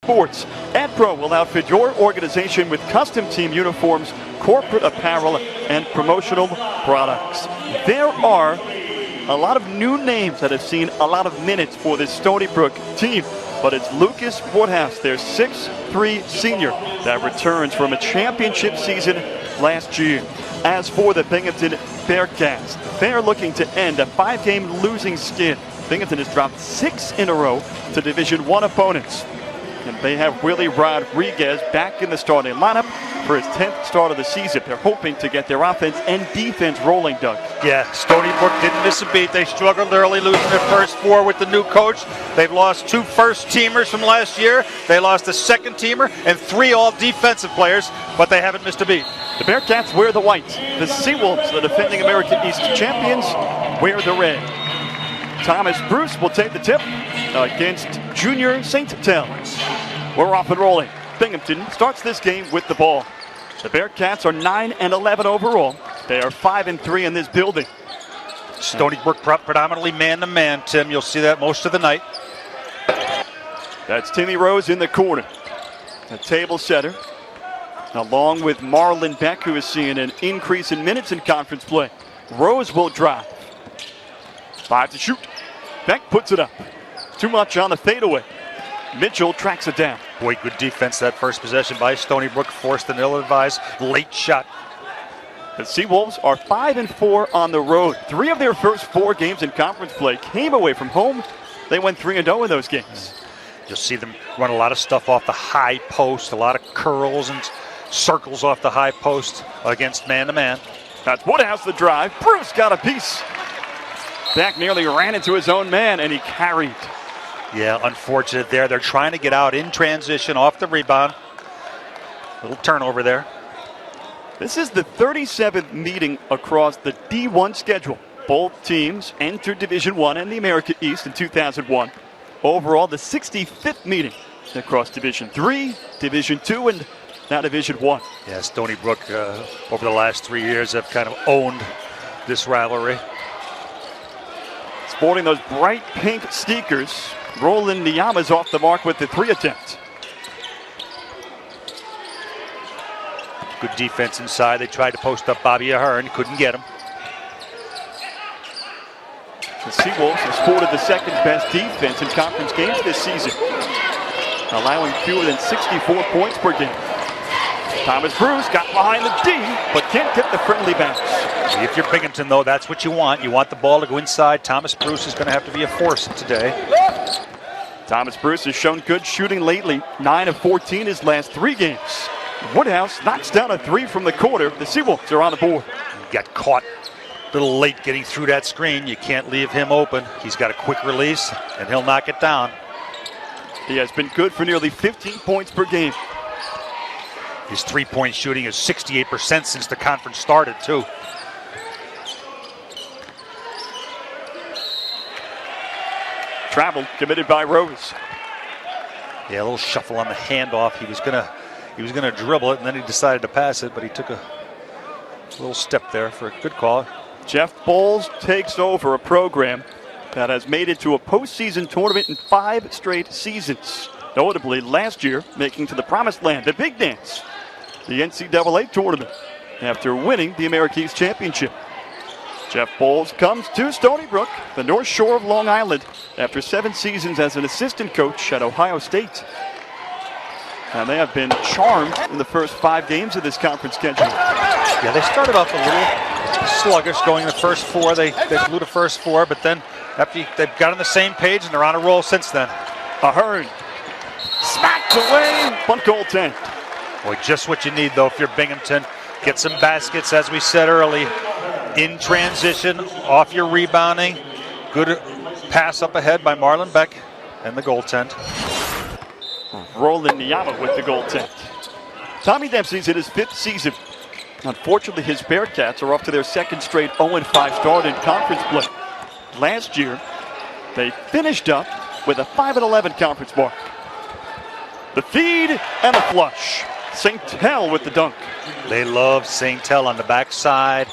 Sports. AdPro will outfit your organization with custom team uniforms, corporate apparel, and promotional products. There are a lot of new names that have seen a lot of minutes for this Stony Brook team, but it's Lucas Woodhouse, their 6'3" senior, that returns from a championship season last year. As for the Binghamton Bearcats, they are looking to end a 5-game losing skid. Binghamton has dropped 6 in a row to Division I opponents. And they have Willie Rodriguez back in the starting lineup for his 10th start of the season. They're hoping to get their offense and defense rolling, Doug. Yeah, Stony Brook didn't miss a beat. They struggled early, losing their first 4 with the new coach. They've lost 2 first-teamers from last year. They lost a second-teamer and 3 all-defensive players, but they haven't missed a beat. The Bearcats wear the white. The Seawolves, the defending American East champions, wear the red. Thomas Bruce will take the tip against Junior St. Tel. We're off and rolling. Binghamton starts this game with the ball. The Bearcats are 9-11 overall. They are 5-3 in this building. Stony Brook predominantly man-to-man, Tim. You'll see that most of the night. That's Timmy Rose in the corner. A table setter, along with Marlon Beck, who is seeing an increase in minutes in conference play. Rose will drive. 5 to shoot. Beck puts it up. Too much on the fadeaway. Mitchell tracks it down. Boy, good defense that first possession by Stony Brook. Forced an ill-advised late shot. The Seawolves are 5-4 on the road. 3 of their first 4 games in conference play came away from home. They went 3-0 in those games. You'll see them run a lot of stuff off the high post, a lot of curls and circles off the high post against man-to-man. That's Woodhouse the drive. Bruce got a piece. Beck nearly ran into his own man, and he carried. Yeah, unfortunate there. They're trying to get out in transition off the rebound. Little turnover there. This is the 37th meeting across the D1 schedule. Both teams entered Division I and the America East in 2001. Overall, the 65th meeting across Division III, Division II, and now Division I. Yeah, Stony Brook over the last 3 years have kind of owned this rivalry. Sporting those bright pink sneakers, Roland Niyama's off the mark with the 3 attempt. Good defense inside. They tried to post up Bobby Ahearn, couldn't get him. The Seawolves have sported the second best defense in conference games this season, allowing fewer than 64 points per game. Thomas Bruce got behind the D, but can't get the friendly bounce. If you're Binghamton, though, that's what you want. You want the ball to go inside. Thomas Bruce is going to have to be a force today. Thomas Bruce has shown good shooting lately. 9 of 14 his last 3 games. Woodhouse knocks down a 3 from the corner. The Seawolves are on the board. He got caught a little late getting through that screen. You can't leave him open. He's got a quick release, and he'll knock it down. He has been good for nearly 15 points per game. His three-point shooting is 68% since the conference started, too. Travel committed by Rose. Yeah, a little shuffle on the handoff. He was gonna dribble it, and then he decided to pass it, but he took a little step there for a good call. Jeff Bowles takes over a program that has made it to a postseason tournament in 5 straight seasons. Notably, last year, making to the promised land, the big dance, the NCAA tournament, after winning the America East Championship. Jeff Bowles comes to Stony Brook, the North Shore of Long Island, after 7 seasons as an assistant coach at Ohio State. And they have been charmed in the first 5 games of this conference schedule. Yeah, they started off a little sluggish going the first 4. They blew the first 4, but then after they've got on the same page and they're on a roll since then. Ahearn smacked away, but goaltend. Boy, just what you need, though, if you're Binghamton. Get some baskets, as we said early, in transition, off your rebounding. Good pass up ahead by Marlon Beck and the goaltend. Roland Niyama with the goaltend. Tommy Dempsey's in his 5th season. Unfortunately, his Bearcats are off to their 2nd straight 0-5 start in conference play. Last year, they finished up with a 5-11 conference mark. The feed and the flush. St. Tel with the dunk. They love St. Tel on the backside.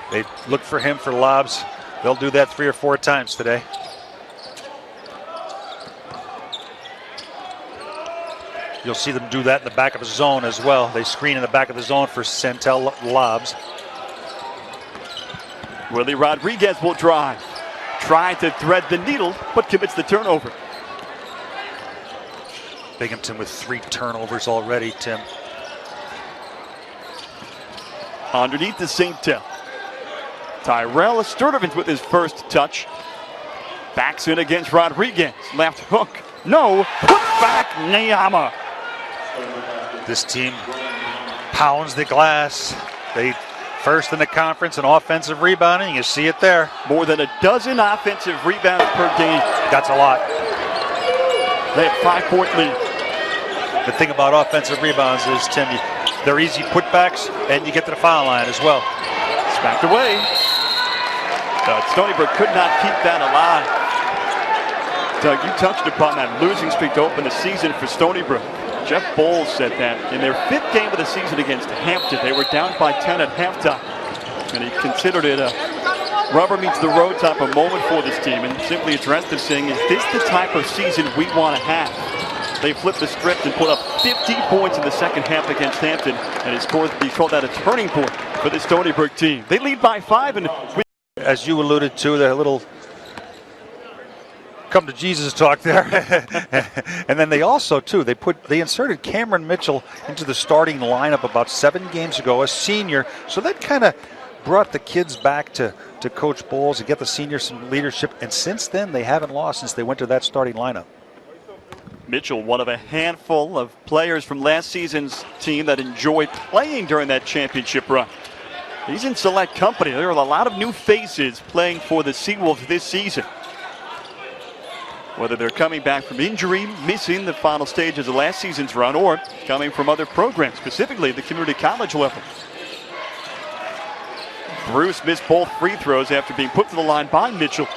They look for him for lobs. They'll do that 3 or 4 times today. You'll see them do that in the back of the zone as well. They screen in the back of the zone for Santel lobs. Willie Rodriguez will drive. Trying to thread the needle, but commits the turnover. Binghamton with 3 turnovers already, Tim. Underneath the St. Tyrell Sturdivant with his first touch. Backs in against Rodriguez. Left hook. No. Put back Niyama. This team pounds the glass. They first in the conference in offensive rebounding. You see it there. More than a dozen offensive rebounds per game. That's a lot. They have 5-point lead. The thing about offensive rebounds is, Tim, they're easy putbacks, and you get to the foul line as well. Smacked away. Stony Brook could not keep that alive. Doug, you touched upon that losing streak to open the season for Stony Brook. Jeff Bowles said that in their 5th game of the season against Hampton, they were down by 10 at halftime. And he considered it a rubber meets the road type of moment for this team, and simply addressed it saying, is this the type of season we want to have? They flipped the script and put up 50 points in the second half against Hampton, and he called that a turning point for the Stony Brook team. They lead by 5, and as you alluded to, the little come to Jesus talk there. And then they also, too, they inserted Cameron Mitchell into the starting lineup about 7 games ago, a senior. So that kind of brought the kids back to Coach Bowles and get the seniors some leadership. And since then, they haven't lost since they went to that starting lineup. Mitchell, one of a handful of players from last season's team that enjoyed playing during that championship run. He's in select company. There are a lot of new faces playing for the Seawolves this season. Whether they're coming back from injury, missing the final stages of last season's run, or coming from other programs, specifically the community college level. Bruce missed both free throws after being put to the line by Mitchell.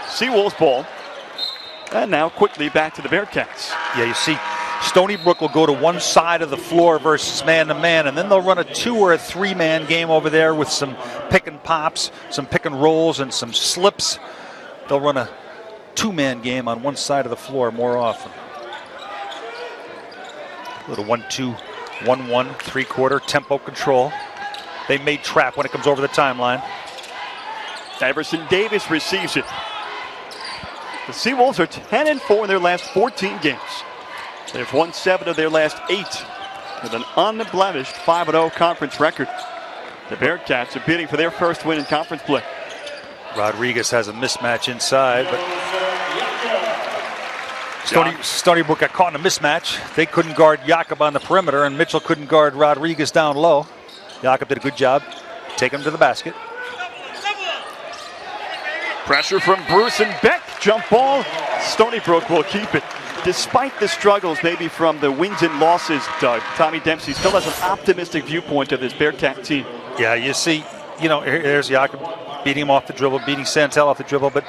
Seawolves ball. And now quickly back to the Bearcats. Yeah, you see, Stony Brook will go to one side of the floor versus man-to-man, and then they'll run a 2 or a 3-man game over there with some pick and pops, some pick and rolls, and some slips. They'll run a 2-man game on one side of the floor more often. A little 1-2, 1-1, 3-quarter tempo control. They may trap when it comes over the timeline. Iverson Davis receives it. The Seawolves are 10-4 in their last 14 games. They've won 7 of their last 8 with an unblemished 5-0 conference record. The Bearcats are bidding for their first win in conference play. Rodriguez has a mismatch inside, but Stony Brook got caught in a mismatch. They couldn't guard Jakob on the perimeter, and Mitchell couldn't guard Rodriguez down low. Jakob did a good job taking him to the basket. Pressure from Bruce and Beck. Jump ball. Stony Brook will keep it. Despite the struggles maybe from the wins and losses, Doug, Tommy Dempsey still has an optimistic viewpoint of this Bearcat team. Yeah, you see, there's Jakob beating him off the dribble, beating Santel off the dribble, but,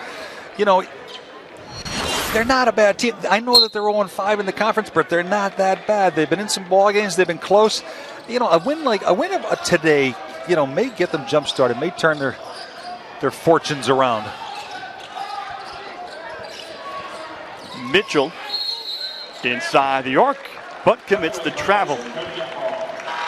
they're not a bad team. I know that they're 0-5 in the conference, but they're not that bad. They've been in some ball games. They've been close. A win of today, may get them jump started, may turn their fortunes around. Mitchell inside the arc, but commits the travel.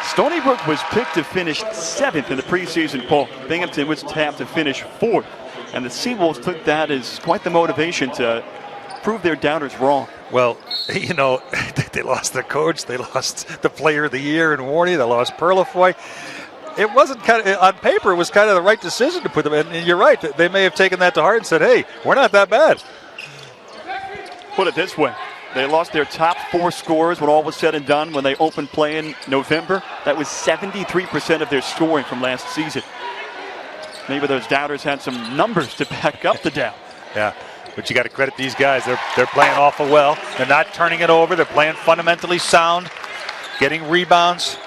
Stony Brook was picked to finish 7th in the preseason poll. Binghamton was tapped to finish 4th. And the Seawolves took that as quite the motivation to prove their doubters wrong. Well, they lost their coach. They lost the player of the year in Warney. They lost Perlefoy. It wasn't on paper, it was kind of the right decision to put them in. And you're right. They may have taken that to heart and said, hey, we're not that bad. Put it this way. They lost their top 4 scorers when all was said and done when they opened play in November. That was 73% of their scoring from last season. Maybe those doubters had some numbers to back up the doubt. Yeah, but you got to credit these guys. They're playing awful well. They're not turning it over. They're playing fundamentally sound, getting rebounds.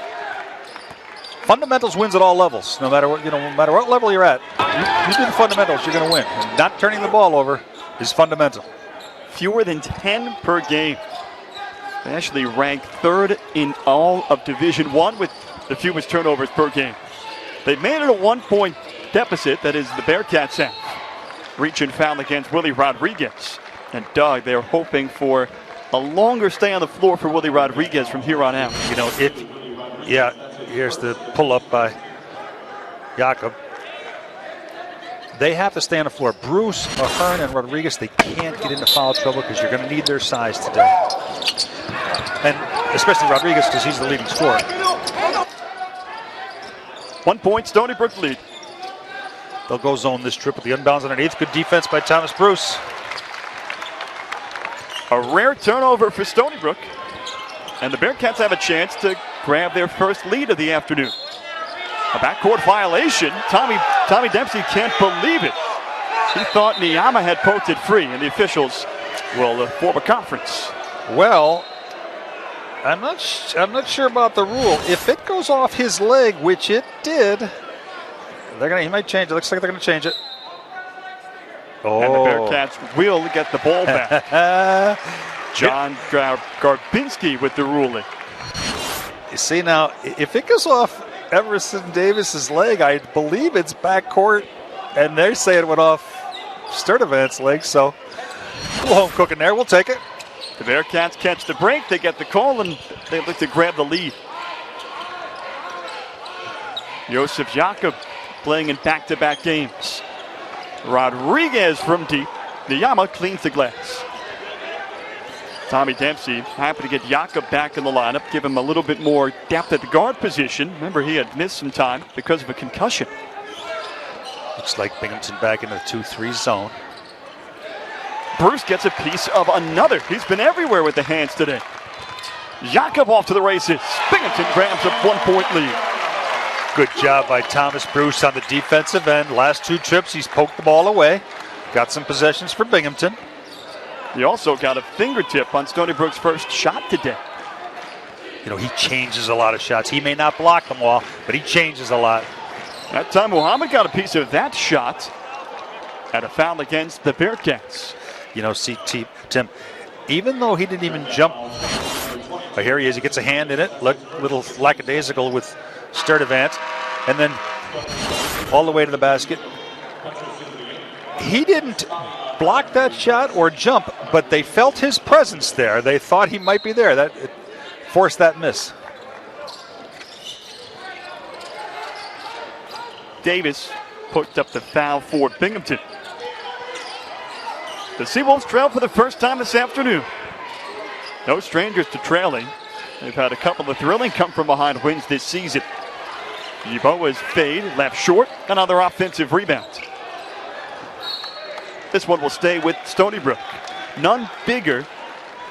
Fundamentals wins at all levels. No matter what level you're at, you do the fundamentals, you're going to win. And not turning the ball over is fundamental. Fewer than 10 per game. They actually rank 3rd in all of Division I with the fewest turnovers per game. They've made it a 1-point deficit, that is the Bearcats have. Reach and foul against Willie Rodriguez. And Doug, they're hoping for a longer stay on the floor for Willie Rodriguez from here on out. You know, here's the pull-up by Jakob. They have to stay on the floor. Bruce, Ahearn, and Rodriguez, they can't get into foul trouble because you're going to need their size today. And especially Rodriguez because he's the leading scorer. 1 point, Stony Brook lead. They'll go zone this trip with the unbounds underneath. Good defense by Thomas Bruce. A rare turnover for Stony Brook. And the Bearcats have a chance to grab their first lead of the afternoon. A backcourt violation. Tommy Dempsey can't believe it. He thought Niyama had poked it free, and the officials will form a conference. Well, I'm not sure about the rule. If it goes off his leg, which it did, he might change it. Looks like they're going to change it. Oh. And the Bearcats will get the ball back. John Garbinski with the ruling. You see now, if it goes off Everson Davis's leg, I believe it's backcourt, and they say it went off Sturdivant's leg, so a little home cooking there. We'll take it. The Bearcats catch the break, they get the call, and they look to grab the lead. Josef Jakob playing in back-to-back games. Rodriguez from deep. Niyama cleans the glass. Tommy Dempsey happy to get Jakob back in the lineup, give him a little bit more depth at the guard position. Remember, he had missed some time because of a concussion. Looks like Binghamton back in the 2-3 zone. Bruce gets a piece of another. He's been everywhere with the hands today. Jakob off to the races. Binghamton grabs a 1 point lead. Good job by Thomas Bruce on the defensive end. Last 2 trips, he's poked the ball away. Got some possessions for Binghamton. He also got a fingertip on Stony Brook's first shot today. You know, he changes a lot of shots. He may not block them all, but he changes a lot. That time, Muhammad got a piece of that shot at a foul against the Bearcats. You know, see, Tim, even though he didn't even jump, here he is. He gets a hand in it. Look, little lackadaisical with Sturdivant, and then all the way to the basket. He didn't block that shot or jump, but they felt his presence there. They thought he might be there. That it forced that miss. Davis picked up the foul for Binghamton. The Seawolves trail for the first time this afternoon. No strangers to trailing. They've had a couple of thrilling come-from-behind wins this season. Yeboah's fade left short, another offensive rebound. This one will stay with Stony Brook. None bigger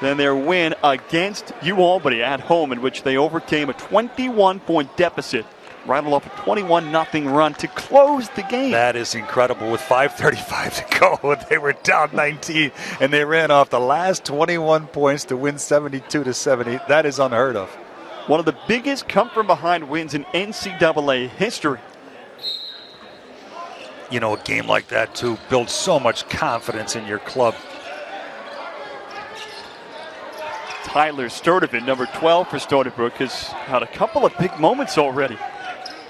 than their win against UAlbany at home, in which they overcame a 21-point deficit, rattled off a 21-0 run to close the game. That is incredible. With 5:35 to go, they were down 19, and they ran off the last 21 points to win 72-70. That is unheard of. One of the biggest come-from-behind wins in NCAA history. You know, a game like that, too, builds so much confidence in your club. Tyler Sturdivant, number 12 for Stony Brook, has had a couple of big moments already.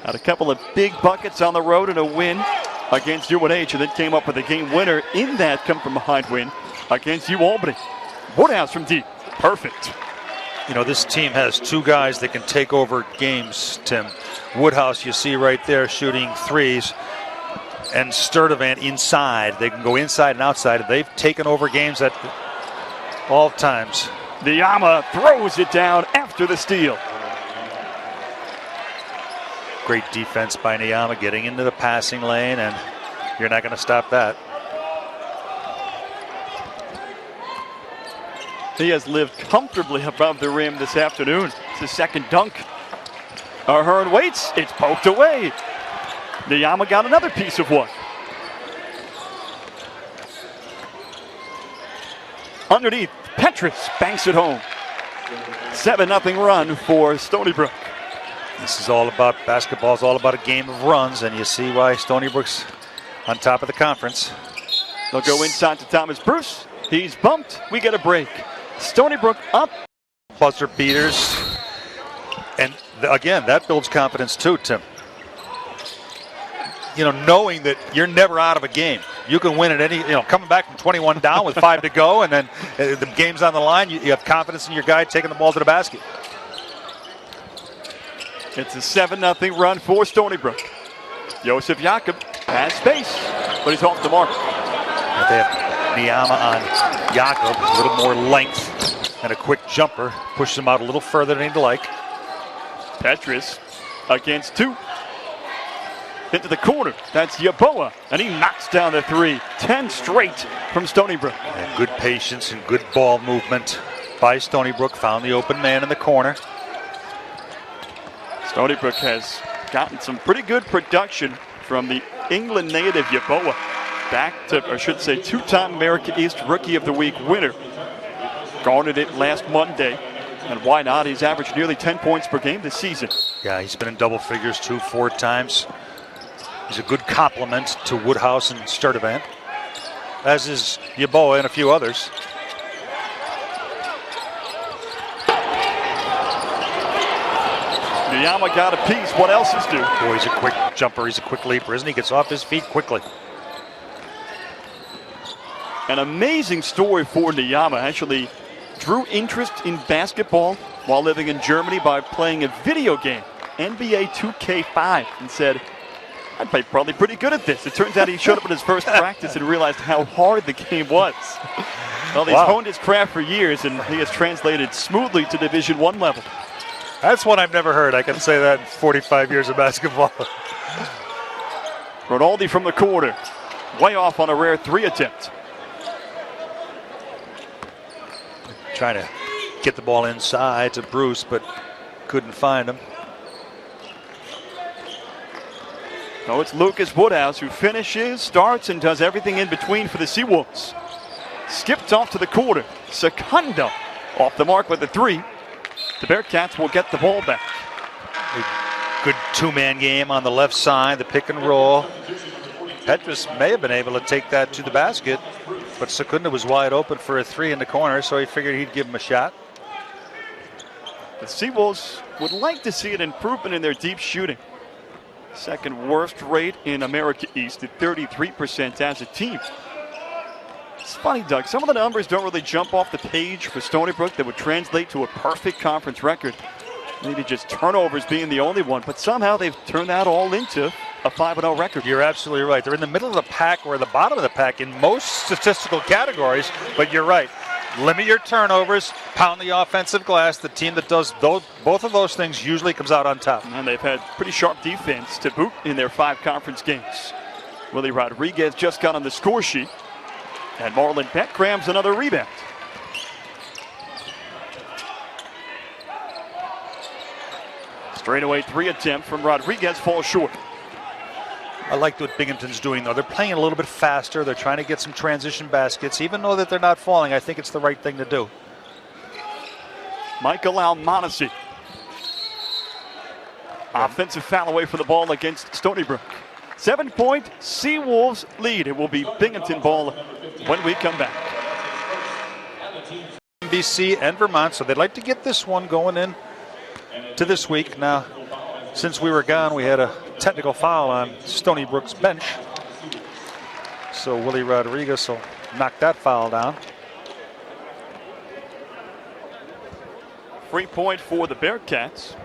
Had a couple of big buckets on the road and a win against UNH, and then came up with a game winner in that come-from-behind win against UAlbany. Woodhouse from deep. Perfect. You know, this team has 2 guys that can take over games, Tim. Woodhouse, you see right there, shooting threes. And Sturdivant inside. They can go inside and outside. They've taken over games at all times. Niyama throws it down after the steal. Great defense by Niyama, getting into the passing lane, and you're not going to stop that. He has lived comfortably above the rim this afternoon. It's his second dunk. Ahearn waits. It's poked away. Niyama got another piece of one. Underneath, Petrus banks it home. 7-0 run for Stony Brook. This is all about basketball. Is all about a game of runs, and you see why Stony Brook's on top of the conference. They'll go inside to Thomas Bruce. He's bumped. We get a break. Stony Brook up. Buzzer beaters. And again, that builds confidence too, Tim. You know, knowing that you're never out of a game. You can win at any, coming back from 21 down with 5 to go, and then the game's on the line. You have confidence in your guy taking the ball to the basket. It's a 7-0 run for Stony Brook. Joseph Jakob has space, but he's off the mark. They have Niyama on Jakob, a little more length and a quick jumper. Pushes him out a little further than he'd like. Petrus against 2. Into the corner. That's Yeboah, and he knocks down the 3. 10 straight from Stony Brook. And good patience and good ball movement by Stony Brook. Found the open man in the corner. Stony Brook has gotten some pretty good production from the England native Yeboah. Back to, or I should say, 2-time America East Rookie of the Week winner. Garnered it last Monday. And why not? He's averaged nearly 10 points per game this season. Yeah, he's been in double figures 2-4 times. He's a good complement to Woodhouse and Sturdivant, as is Yeboah and a few others. Niyama got a piece. What else is due? Boy, he's a quick jumper. He's a quick leaper, isn't he? Gets off his feet quickly. An amazing story for Niyama. Actually drew interest in basketball while living in Germany by playing a video game, NBA 2K5, and said, I'd be probably pretty good at this. It turns out he showed up at his first practice and realized how hard the game was. Well, he's honed his craft for years, and he has translated smoothly to Division I level. That's one I've never heard. I can say that in 45 years of basketball. Ronaldi from the corner. Way off on a rare 3 attempt. Trying to get the ball inside to Bruce, but couldn't find him. No, it's Lucas Woodhouse who finishes, starts, and does everything in between for the Seawolves. Skipped off to the corner. Secondo off the mark with the 3. The Bearcats will get the ball back. A good 2-man game on the left side, the pick and roll. Petrus may have been able to take that to the basket, but Secunda was wide open for a 3 in the corner, so he figured he'd give him a shot. The Seawolves would like to see an improvement in their deep shooting. Second worst rate in America East at 33% as a team. It's funny, Doug, some of the numbers don't really jump off the page for Stony Brook that would translate to a perfect conference record. Maybe just turnovers being the only one, but somehow they've turned that all into a 5-0 record. You're absolutely right. They're in the middle of the pack or the bottom of the pack in most statistical categories, but you're right. Limit your turnovers, pound the offensive glass. The team that does both of those things usually comes out on top. And they've had pretty sharp defense to boot in their 5 conference games. Willie Rodriguez just got on the score sheet, and Marlon Beck grabs another rebound. Straightaway 3 attempt from Rodriguez falls short. I like what Binghamton's doing, though. They're playing a little bit faster. They're trying to get some transition baskets. Even though that they're not falling, I think it's the right thing to do. Michael Almonacci. Offensive foul away from the ball against Stony Brook. 7-point Seawolves lead. It will be Binghamton ball when we come back. BC and Vermont, so they'd like to get this one going in to this week. Now, since we were gone, we had a technical foul on Stony Brook's bench. So Willie Rodriguez will knock that foul down. Free point for the Bearcats.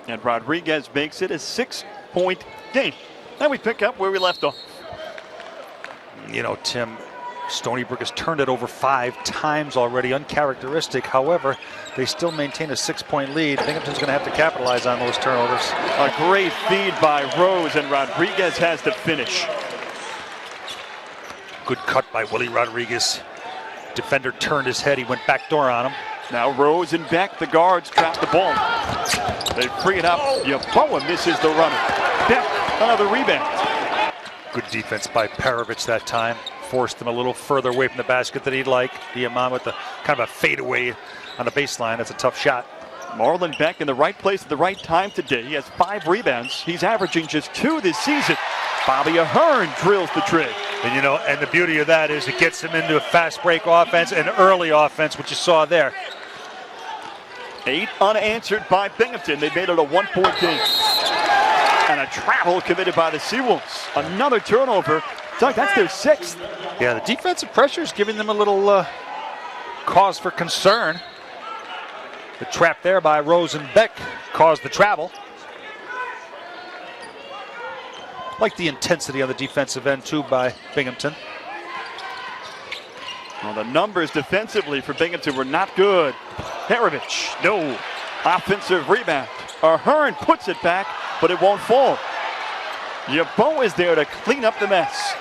And Rodriguez makes it a 6-point game. And we pick up where we left off. You know, Tim, Stony Brook has turned it over 5 times already, uncharacteristic. However, they still maintain a 6-point lead. Binghamton's going to have to capitalize on those turnovers. A great feed by Rose, and Rodriguez has the finish. Good cut by Willie Rodriguez. Defender turned his head. He went backdoor on him. Now Rose and Beck, the guards, trap the ball. They free it up. Yeboah misses the runner. Beck, another rebound. Good defense by Perovich that time. Forced him a little further away from the basket than he'd like. Diamant with the kind of a fadeaway on the baseline. That's a tough shot. Marlon Beck in the right place at the right time today. He has 5 rebounds. He's averaging just 2 this season. Bobby Ahearn drills the trig. And you know, and the beauty of that is it gets him into a fast break offense and early offense, which you saw there. 8 unanswered by Binghamton. They made it a 1-point game. And a travel committed by the Seawolves. Another turnover Doug, that's their 6th. Yeah, the defensive pressure is giving them a little cause for concern. The trap there by Rose and Beck caused the travel. Like the intensity on the defensive end, too, by Binghamton. Well, the numbers defensively for Binghamton were not good. Perovich, no. Offensive rebound. Ahearn puts it back, but it won't fall. Yeboah is there to clean up the mess.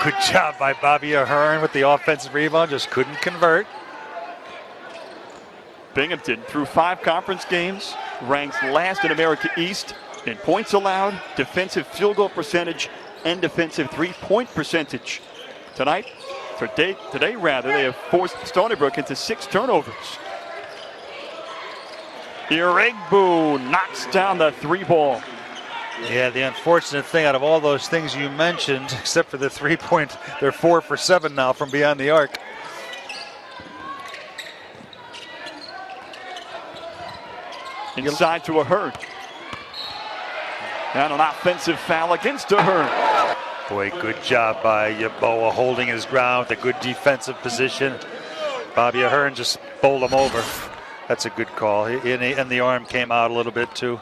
Good job by Bobby Ahearn with the offensive rebound, just couldn't convert. Binghamton, through 5 conference games, ranks last in America East in points allowed, defensive field goal percentage, and defensive three-point percentage. Today, they have forced Stony Brook into 6 turnovers. Iregbu knocks down the 3-ball. Yeah, the unfortunate thing out of all those things you mentioned, except for the 3-point, they're 4 for 7 now from beyond the arc. Inside to Ahearn. And an offensive foul against Ahearn. Boy, good job by Yeboah holding his ground, a good defensive position. Bobby Ahearn just bowled him over. That's a good call. And the arm came out a little bit too.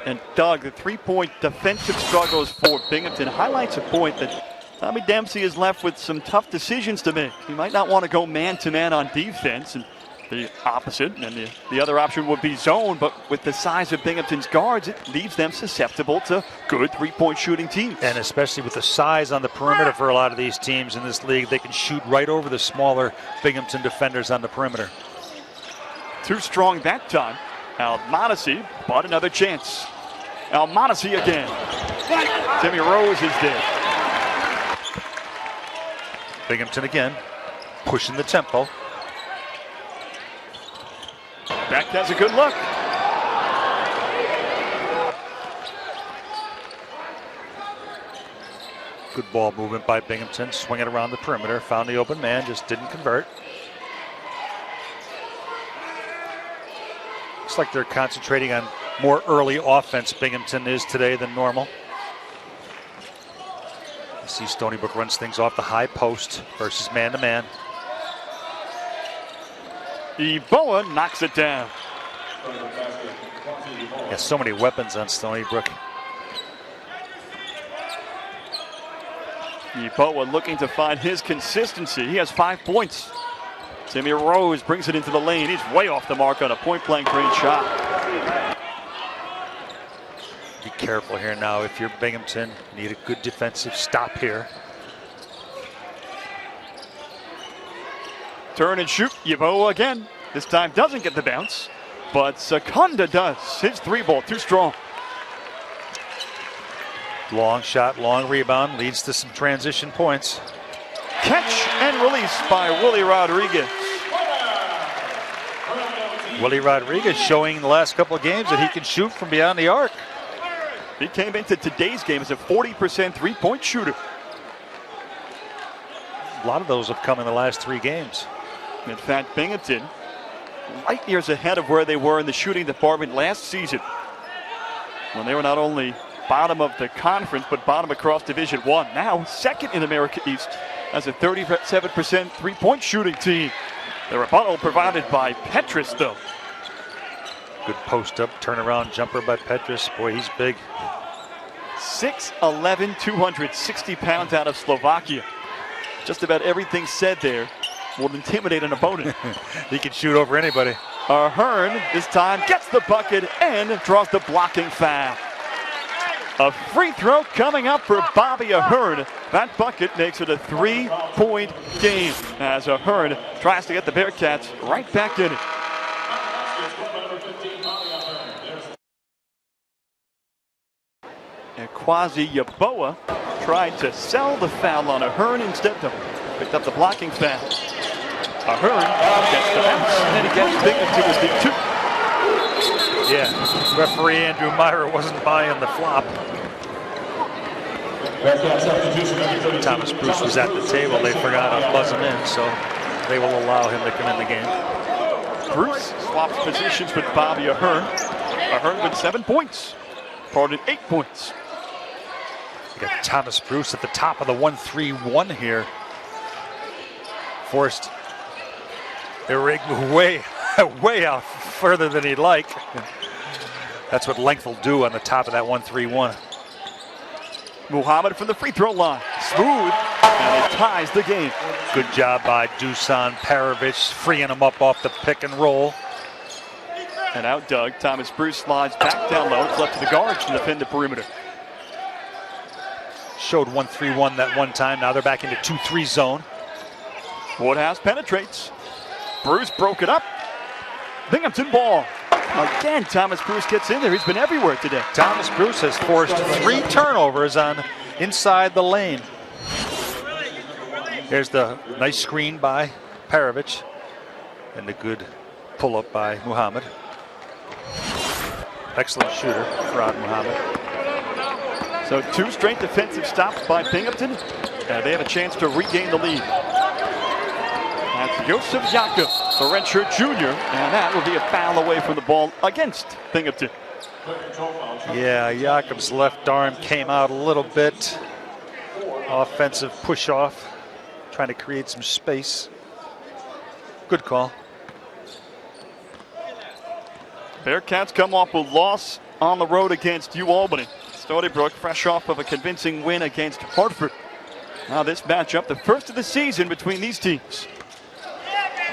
And Doug, the 3-point defensive struggles for Binghamton highlights a point that Tommy Dempsey is left with some tough decisions to make. He might not want to go man-to-man on defense, and the opposite, and the other option would be zone, but with the size of Binghamton's guards, it leaves them susceptible to good 3-point shooting teams. And especially with the size on the perimeter for a lot of these teams in this league, they can shoot right over the smaller Binghamton defenders on the perimeter. Too strong that time. Almonacci bought another chance. Almonacci again. Timmy Rose is there. Binghamton again, pushing the tempo. Beck has a good look. Good ball movement by Binghamton, swinging around the perimeter, found the open man, just didn't convert. Looks like they're concentrating on more early offense, Binghamton is today than normal. You see Stony Brook runs things off the high post versus man-to-man. Yeboah knocks it down. Yeah, so many weapons on Stony Brook. Yeboah looking to find his consistency. He has 5 points. Timmy Rose brings it into the lane. He's way off the mark on a point-blank range shot. Be careful here now if you're Binghamton. Need a good defensive stop here. Turn and shoot. Yeboah again. This time doesn't get the bounce, but Secunda does. His 3-ball too strong. Long shot, long rebound, leads to some transition points. Catch and release by Willie Rodriguez. Willie Rodriguez showing the last couple of games that he can shoot from beyond the arc. He came into today's game as a 40% 3-point shooter. A lot of those have come in the last 3 games. In fact, Binghamton, light years ahead of where they were in the shooting department last season, when they were not only bottom of the conference, but bottom across Division I. Now, second in America East as a 37% 3-point shooting team. The rebuttal provided by Petrus, though. Good post-up, turnaround jumper by Petrus. Boy, he's big. 6'11", 260 pounds out of Slovakia. Just about everything said there will intimidate an opponent. He can shoot over anybody. Ahearn this time gets the bucket and draws the blocking foul. A free throw coming up for Bobby Ahearn. That bucket makes it a 3-point game as Ahearn tries to get the Bearcats right back in it. And Quasi Yeboah tried to sell the foul on Ahearn instead, though. Picked up the blocking foul. Ahearn gets the bounce, and he gets Binghamton with the 2. Yeah, referee Andrew Meyer wasn't buying the flop. Thomas Bruce was at the table. They forgot to buzz him in, so they will allow him to come in the game. Bruce swaps positions with Bobby Ahearn. Ahearn with 7 points. Pardon, 8 points. You Got Thomas Bruce at the top of the 1-3-1 here. Forced Erig way out further than he'd like. That's what length will do on the top of that 1-3-1. Muhammad from the free throw line. Smooth, and it ties the game. Good job by Dusan Perovic, freeing him up off the pick and roll. And out dug. Thomas Bruce slides back down low. It's left to the guards to defend the perimeter. Showed 1-3-1 that one time. Now they're back into 2-3 zone. Woodhouse penetrates. Bruce broke it up. Binghamton ball. Again, Thomas Bruce gets in there. He's been everywhere today. Thomas Bruce has forced 3 turnovers on inside the lane. There's the nice screen by Perovic. And the good pull-up by Muhammad. Excellent shooter, Farad Muhammad. So 2 straight defensive stops by Binghamton. And they have a chance to regain the lead. That's Joseph Jakob, the redshirt junior, and that will be a foul away from the ball against Binghamton. Yeah, Jakob's left arm came out a little bit. Offensive push-off, trying to create some space. Good call. Bearcats come off a loss on the road against UAlbany. Stony Brook fresh off of a convincing win against Hartford. Now this matchup, the first of the season between these teams.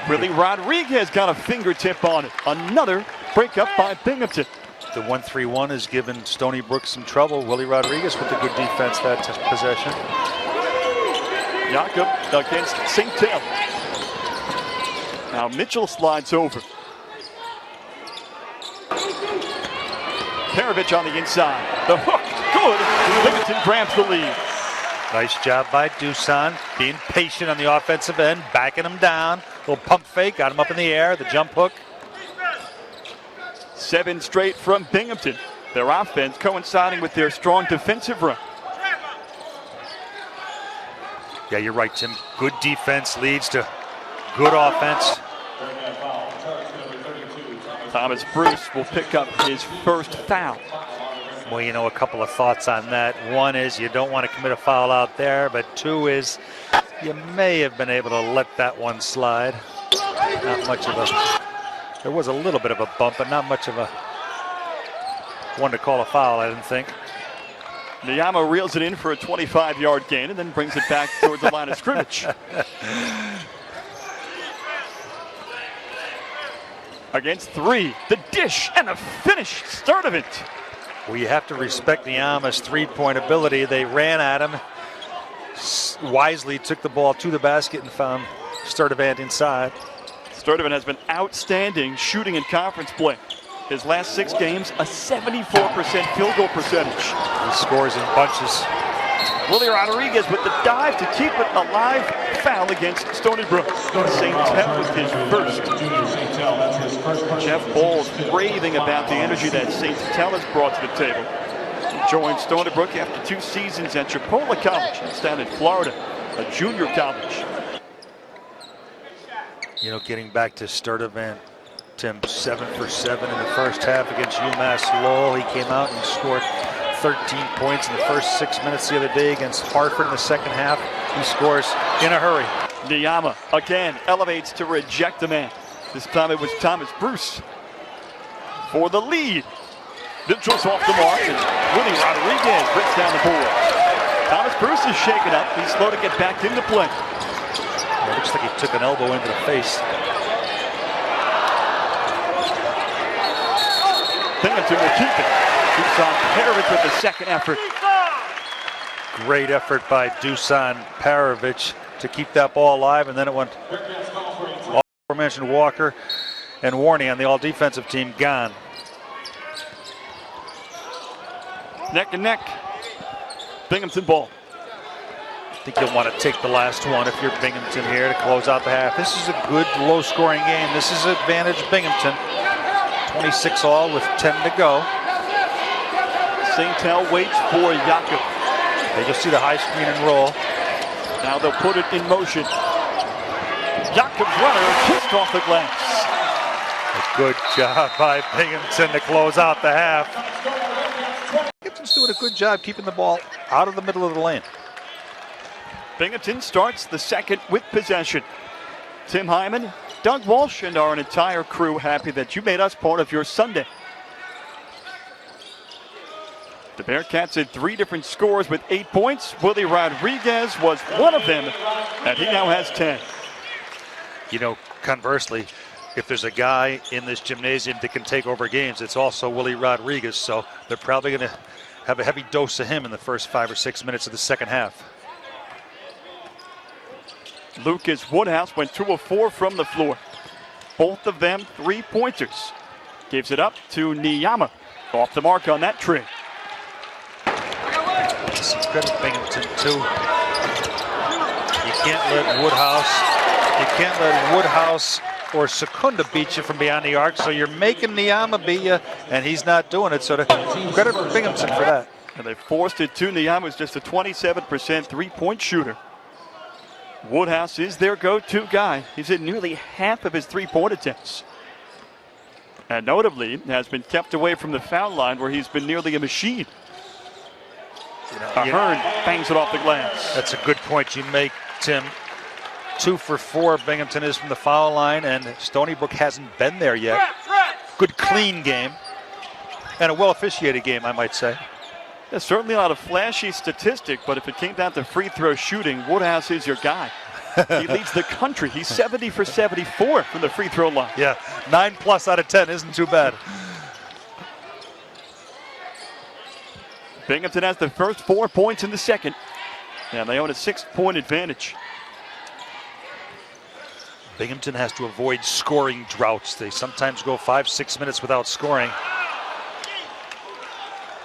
Willie Rodriguez got a fingertip on it. Another breakup by Binghamton. The 1-3-1 has given Stony Brook some trouble. Willie Rodriguez with the good defense that possession. Jakob against St. Taylor. Now Mitchell slides over. Perovic on the inside. The hook, good. Binghamton grabs the lead. Nice job by Dusan, being patient on the offensive end, backing him down. Little pump fake, got him up in the air, the jump hook. 7 straight from Binghamton. Their offense coinciding with their strong defensive run. Yeah, you're right, Tim. Good defense leads to good offense. Thomas Bruce will pick up his first foul. Well, you know, a couple of thoughts on that. One is you don't want to commit a foul out there, but 2 is you may have been able to let that one slide. Not much of a, there was a little bit of a bump, but not much of a one to call a foul, I didn't think. Niyama reels it in for a 25-yard gain and then brings it back towards the line of scrimmage. Against 3, the dish and the finish, start of it. Well, you have to respect Niyama's three-point ability. They ran at him, wisely took the ball to the basket and found Sturdivant inside. Sturdivant has been outstanding shooting in conference play. His last 6 games, a 74% field goal percentage. He scores in bunches. Willie Rodriguez with the dive to keep it alive. Foul against Stony Brook. St. Tep with his first. Jeff Bowles raving about the energy that St. Tep has brought to the table. He joined Stony Brook after 2 seasons at Chipola College. It's down in Florida, a junior college. You know, getting back to Sturdivant, Tim, 7 for 7 in the first half against UMass Lowell. He came out and scored 13 points in the first 6 minutes the other day against Hartford in the second half. He scores in a hurry. Niyama again elevates to reject the man. This time it was Thomas Bruce for the lead. Mitchell's off the mark and Willie Rodriguez breaks down the board. Thomas Bruce is shaken up. He's slow to get back into play. It looks like he took an elbow into the face. Binghamton will keep it. Dusan Perovic with the second effort. Great effort by Dusan Perovic to keep that ball alive, and then it went aforementioned Walker and Warney on the all-defensive team gone. Neck and neck. Binghamton ball. I think you'll want to take the last one if you're Binghamton here to close out the half. This is a good low-scoring game. This is advantage Binghamton. 26 all with 10 to go. St. Tel waits for Jakob. You'll see the high screen and roll. Now they'll put it in motion. Jakob's runner kissed off the glass. A good job by Binghamton to close out the half. Binghamton's doing a good job keeping the ball out of the middle of the lane. Binghamton starts the second with possession. Tim Hyman, Doug Walsh, and our entire crew happy that you made us part of your Sunday. The Bearcats had 3 different scores with 8 points. Willie Rodriguez was one of them, and he now has 10. You know, conversely, if there's a guy in this gymnasium that can take over games, it's also Willie Rodriguez. So they're probably going to have a heavy dose of him in the first 5 or 6 minutes of the second half. Lucas Woodhouse went 2 of 4 from the floor. Both of them 3-pointers. Gives it up to Niyama. Off the mark on that tree. Some credit to Binghamton too. You can't let Woodhouse or Secunda beat you from beyond the arc, so you're making Niyama beat you, and he's not doing it. So credit for Binghamton for that. And they forced it to Niyama, who's just a 27% three-point shooter. Woodhouse is their go-to guy. He's hit nearly half of his three-point attempts. And notably, has been kept away from the foul line where he's been nearly a machine. Ahearn bangs it off the glass. That's a good point you make, Tim. 2 for 4 Binghamton is from the foul line, and Stony Brook hasn't been there yet. Good clean game, and a well-officiated game, I might say. Yeah, certainly not a flashy statistic, but if it came down to free throw shooting, Woodhouse is your guy. He leads the country. He's 70 for 74 from the free throw line. Yeah, 9+ out of 10 isn't too bad. Binghamton has the first 4 points in the second, and they own a 6-point advantage. Binghamton has to avoid scoring droughts. They sometimes go 5-6 minutes without scoring.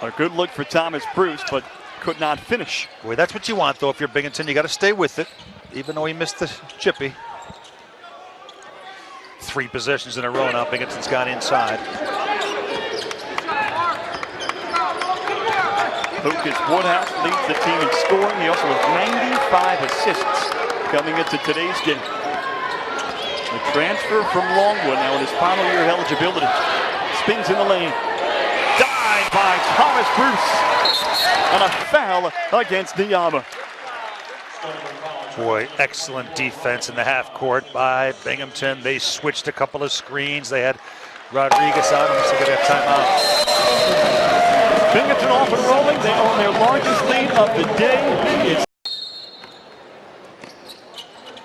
A good look for Thomas Bruce, but could not finish. Boy, that's what you want, though. If you're Binghamton, you got to stay with it, even though he missed the chippy. 3 possessions in a row now. Binghamton's got inside. Lucas Woodhouse leads the team in scoring. He also has 95 assists coming into today's game. The transfer from Longwood now in his final year of eligibility. Spins in the lane. Dive by Thomas Bruce. And a foul against Niyama. Boy, excellent defense in the half court by Binghamton. They switched a couple of screens. They had Rodriguez out. Almost like they got timeout. Binghamton off and rolling. They own their largest lead of the day.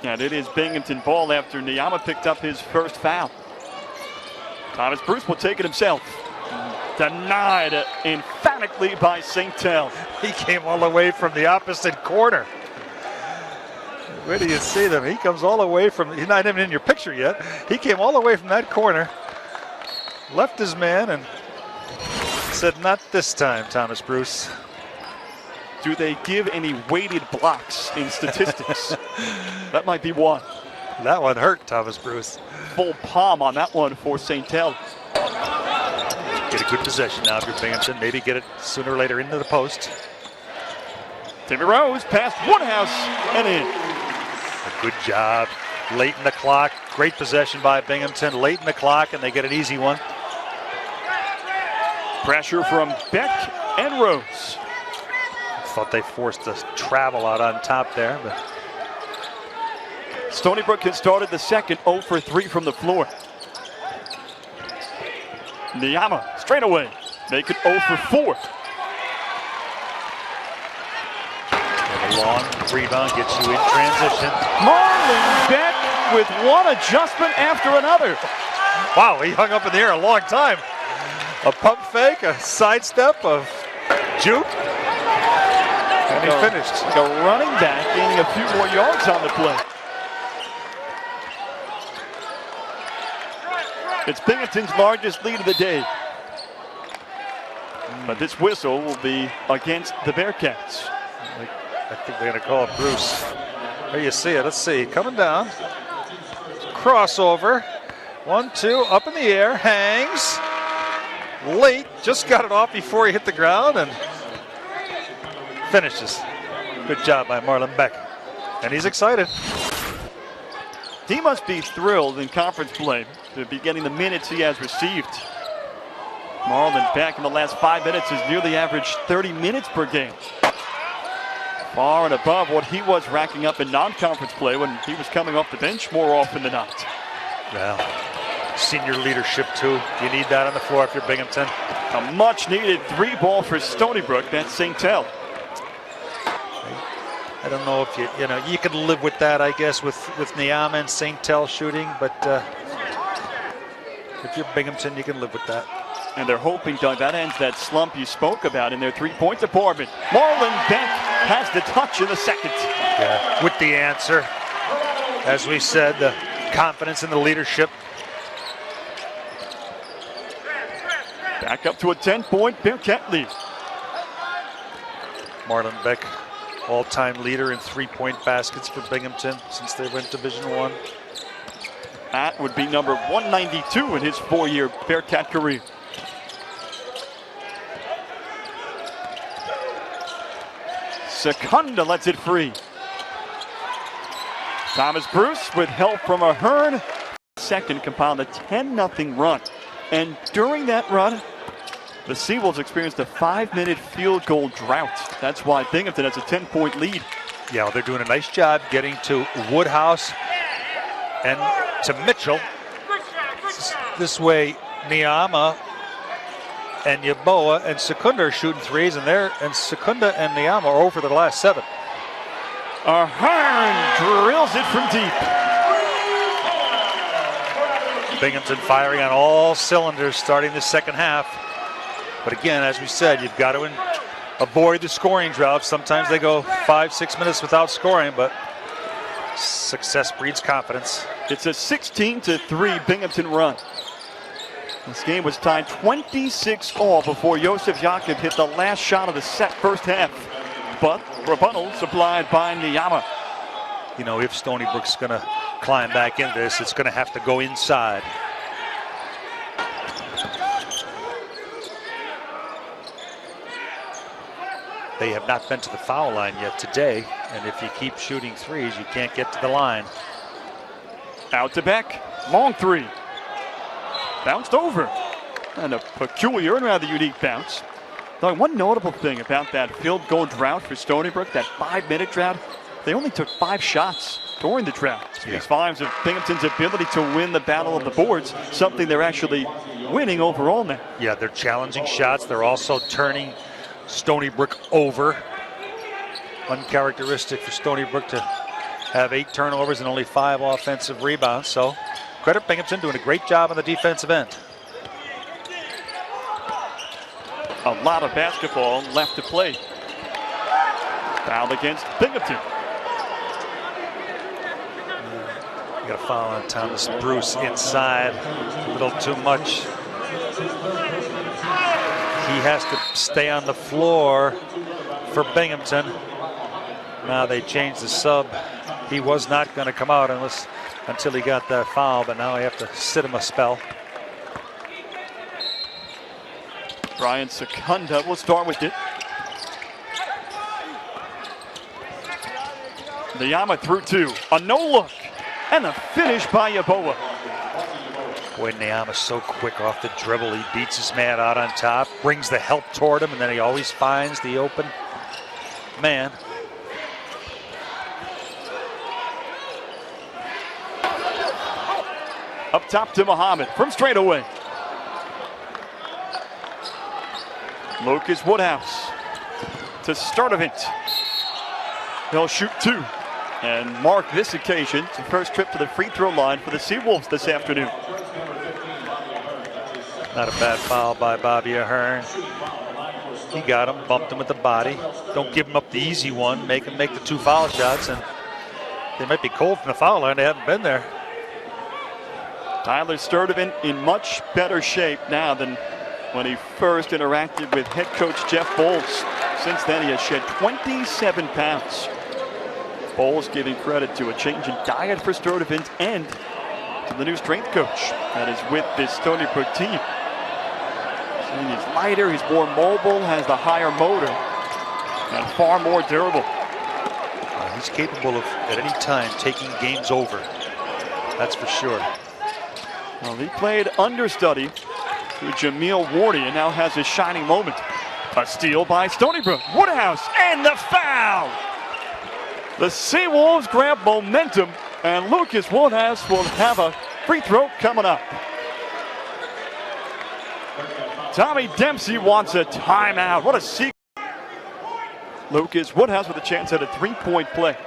And it is Binghamton ball after Niyama picked up his first foul. Thomas Bruce will take it himself. Denied emphatically by St. Tel. He came all the way from the opposite corner. Where do you see them? He comes all the way from, he's not even in your picture yet. He came all the way from that corner, left his man, and said, not this time, Thomas Bruce. Do they give any weighted blocks in statistics? That might be one. That one hurt Thomas Bruce. Full palm on that one for St. Tel. Get a good possession now if you're Binghamton. Maybe get it sooner or later into the post. Timmy Rose past Woodhouse and in. A good job. Late in the clock. Great possession by Binghamton. Late in the clock, and they get an easy one. Pressure from Beck and Rose. Thought they forced the travel out on top there, but Stony Brook has started the second 0 for 3 from the floor. Niyama straight away, make it 0 for 4. And a long rebound gets you in transition. Marlon Beck with one adjustment after another. Wow, he hung up in the air a long time. A pump fake, a sidestep, a juke. And he finished. Like a running back gaining a few more yards on the play. It's Binghamton's largest lead of the day. But this whistle will be against the Bearcats. I think they're going to call it Bruce. There you see it. Let's see. Coming down. Crossover. 1-2. Up in the air. Hangs. Late. Just got it off before he hit the ground and finishes. Good job by Marlon Beck. And he's excited. He must be thrilled in conference play to be getting the minutes he has received. Marlon Beck in the last 5 minutes has nearly averaged 30 minutes per game. Far and above what he was racking up in non-conference play when he was coming off the bench more often than not. Well, senior leadership too. You need that on the floor if you're Binghamton. A much-needed 3-ball for Stony Brook. That's St. Tel. I don't know if you can live with that, I guess, with Niama and St. Tel shooting, but if you're Binghamton, you can live with that. And they're hoping, Doug, that ends that slump you spoke about in their three-point department. Marlon Beck has the touch in the second. Yeah, with the answer. As we said, the confidence in the leadership. Back up to a 10-point Bearcat lead. Marlon Beck, all-time leader in three-point baskets for Binghamton since they went Division I. That would be number 192 in his 4-year Bearcat career. Secunda lets it free. Thomas Bruce with help from Ahearn. Second compiled a 10-0 run. And during that run, the Seawolves experienced a 5-minute field goal drought. That's why Binghamton has a 10-point lead. Yeah, well, they're doing a nice job getting to Woodhouse and to Mitchell. This way, Niama and Yaboa and Secunda are shooting threes, and Secunda and Niama are over the last 7. Ahearn drills it from deep. Binghamton firing on all cylinders starting the second half. But again, as we said, you've got to avoid the scoring drought. Sometimes they go 5-6 minutes without scoring, but success breeds confidence. It's a 16-3 Binghamton run. This game was tied 26-all before Josef Jakob hit the last shot of the first half. But rebuttal supplied by Niama. You know, if Stony Brook's going to climb back into this, it's going to have to go inside. They have not been to the foul line yet today, and if you keep shooting threes, you can't get to the line. Out to Beck, long three. Bounced over. And a peculiar and rather unique bounce. Though one notable thing about that field goal drought for Stony Brook, that 5-minute drought, they only took 5 shots during the drought. Speaks volumes of Binghamton's ability to win the battle of the boards, something they're actually winning overall now. Yeah, they're challenging shots. They're also turning Stony Brook over. Uncharacteristic for Stony Brook to have 8 turnovers and only 5 offensive rebounds. So credit Binghamton doing a great job on the defensive end. A lot of basketball left to play. Foul against Binghamton. You got a foul on Thomas Bruce inside. A little too much. He has to stay on the floor for Binghamton. Now they changed the sub. He was not going to come out until he got that foul, but now I have to sit him a spell. Brian Secunda will start with it. Niama through 2. A no-look. And a finish by Yaboa. Boy, Niama's so quick off the dribble. He beats his man out on top, brings the help toward him, and then he always finds the open man. Up top to Muhammad from straight away. Lucas Woodhouse to Sturdivant. He'll shoot 2 and mark this occasion the first trip to the free throw line for the Seawolves this afternoon. Not a bad foul by Bobby Ahearn. He got him, bumped him with the body. Don't give him up the easy one. Make him make the 2 foul shots, and they might be cold from the foul line. They haven't been there. Tyler Sturdivant in much better shape now than when he first interacted with head coach Jeff Bowles. Since then, he has shed 27 pounds. Bowles giving credit to a change in diet for Sturdivant and to the new strength coach that is with this Stony Brook team. He's lighter, he's more mobile, has the higher motor, and far more durable. He's capable of, at any time, taking games over. That's for sure. Well, he played understudy to Jameel Wardy and now has his shining moment. A steal by Stony Brook. Woodhouse and the foul. The Seawolves grab momentum, and Lucas Woodhouse will have a free throw coming up. Tommy Dempsey wants a timeout. What a sequence. Lucas Woodhouse with a chance at a three-point play.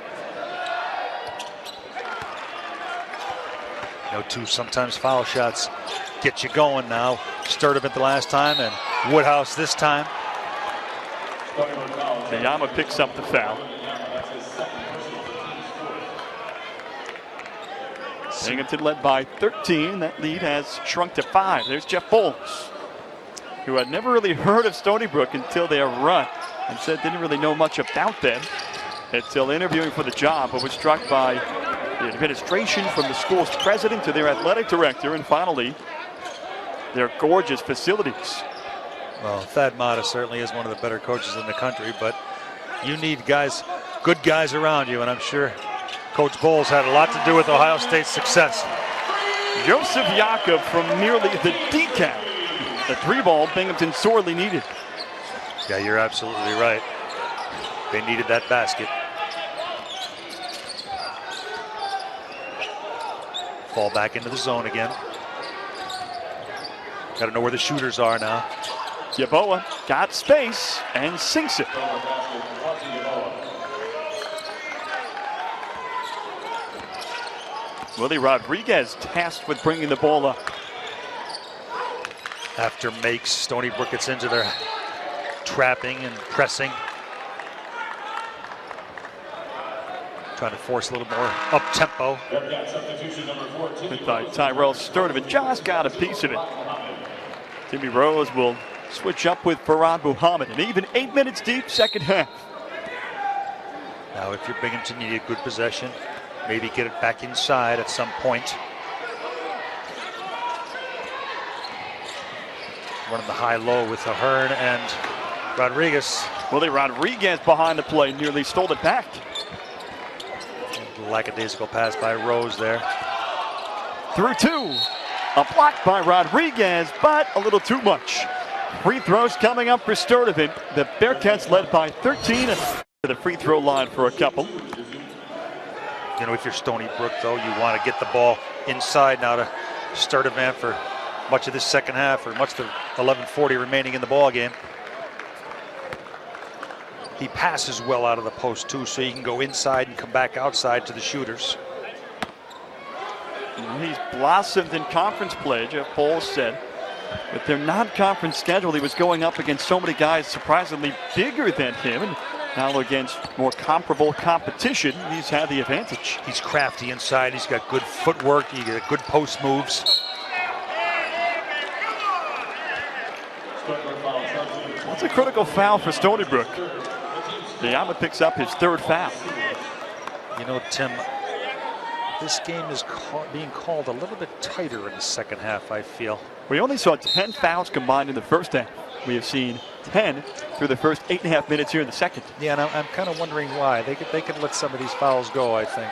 No two, sometimes foul shots get you going now. Sturdivant the last time and Woodhouse this time. Miyama picks up the foul. Binghamton led by 13. That lead has shrunk to 5. There's Jeff Bowles, who had never really heard of Stony Brook until their run, and said didn't really know much about them until interviewing for the job, but was struck by the administration, from the school's president to their athletic director, and finally their gorgeous facilities. Well, Thad Matta certainly is one of the better coaches in the country, but you need guys, good guys around you, and I'm sure Coach Bowles had a lot to do with Ohio State's success. Joseph Jakob from nearly the decal. The three ball Binghamton sorely needed. Yeah, you're absolutely right. They needed that basket. Fall back into the zone again. Got to know where the shooters are now. Yeboah got space and sinks it. Willie Rodriguez tasked with bringing the ball up. After makes, Stony Brook gets into their trapping and pressing. Trying to force a little more up-tempo. Tyrell Sturdivant just got a piece of it. Timmy Rose will switch up with Farad Muhammad. And even 8 minutes deep, second half. Now if you're Binghamton, you need a good possession. Maybe get it back inside at some point. Running the high-low with Ahearn and Rodriguez. Willie Rodriguez behind the play, nearly stole it back. Lackadaisical pass by Rose there. Through two. A block by Rodriguez, but a little too much. Free throws coming up for Sturdivant. The Bearcats led by 13 to the free throw line for a couple. You know, if you're Stony Brook, though, you want to get the ball inside now to Sturdivant for much of this second half, or much of 11:40 remaining in the ball game. He passes well out of the post, too, so he can go inside and come back outside to the shooters. He's blossomed in conference play, Jeff Bowles said. With their non-conference schedule, he was going up against so many guys surprisingly bigger than him. And now against more comparable competition, he's had the advantage. He's crafty inside. He's got good footwork. He got good post moves. That's a critical foul for Stony Brook. Miyama picks up his third foul. You know, Tim, this game is being called a little bit tighter in the second half, I feel. We only saw 10 fouls combined in the first half. We have seen 10 through the first 8.5 minutes here in the second. Yeah, and I'm kind of wondering why. They could let some of these fouls go, I think.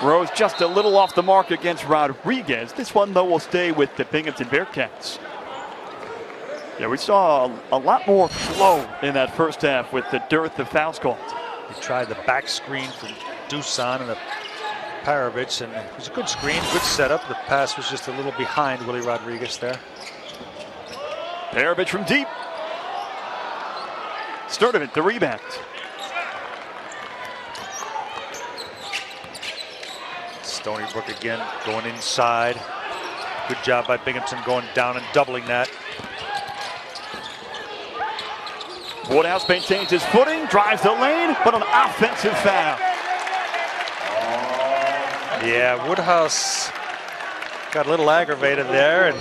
Rose just a little off the mark against Rodriguez. This one, though, will stay with the Binghamton Bearcats. Yeah, we saw a lot more flow in that first half with the dearth of fouls called. He tried the back screen from Dusan and Parovich, and it was a good screen, good setup. The pass was just a little behind Willie Rodriguez there. Parovich from deep. Sturdivant, the rebound. Stony Brook again going inside. Good job by Binghamton going down and doubling that. Woodhouse maintains his footing, drives the lane, but an offensive foul. Yeah, Woodhouse got a little aggravated there, and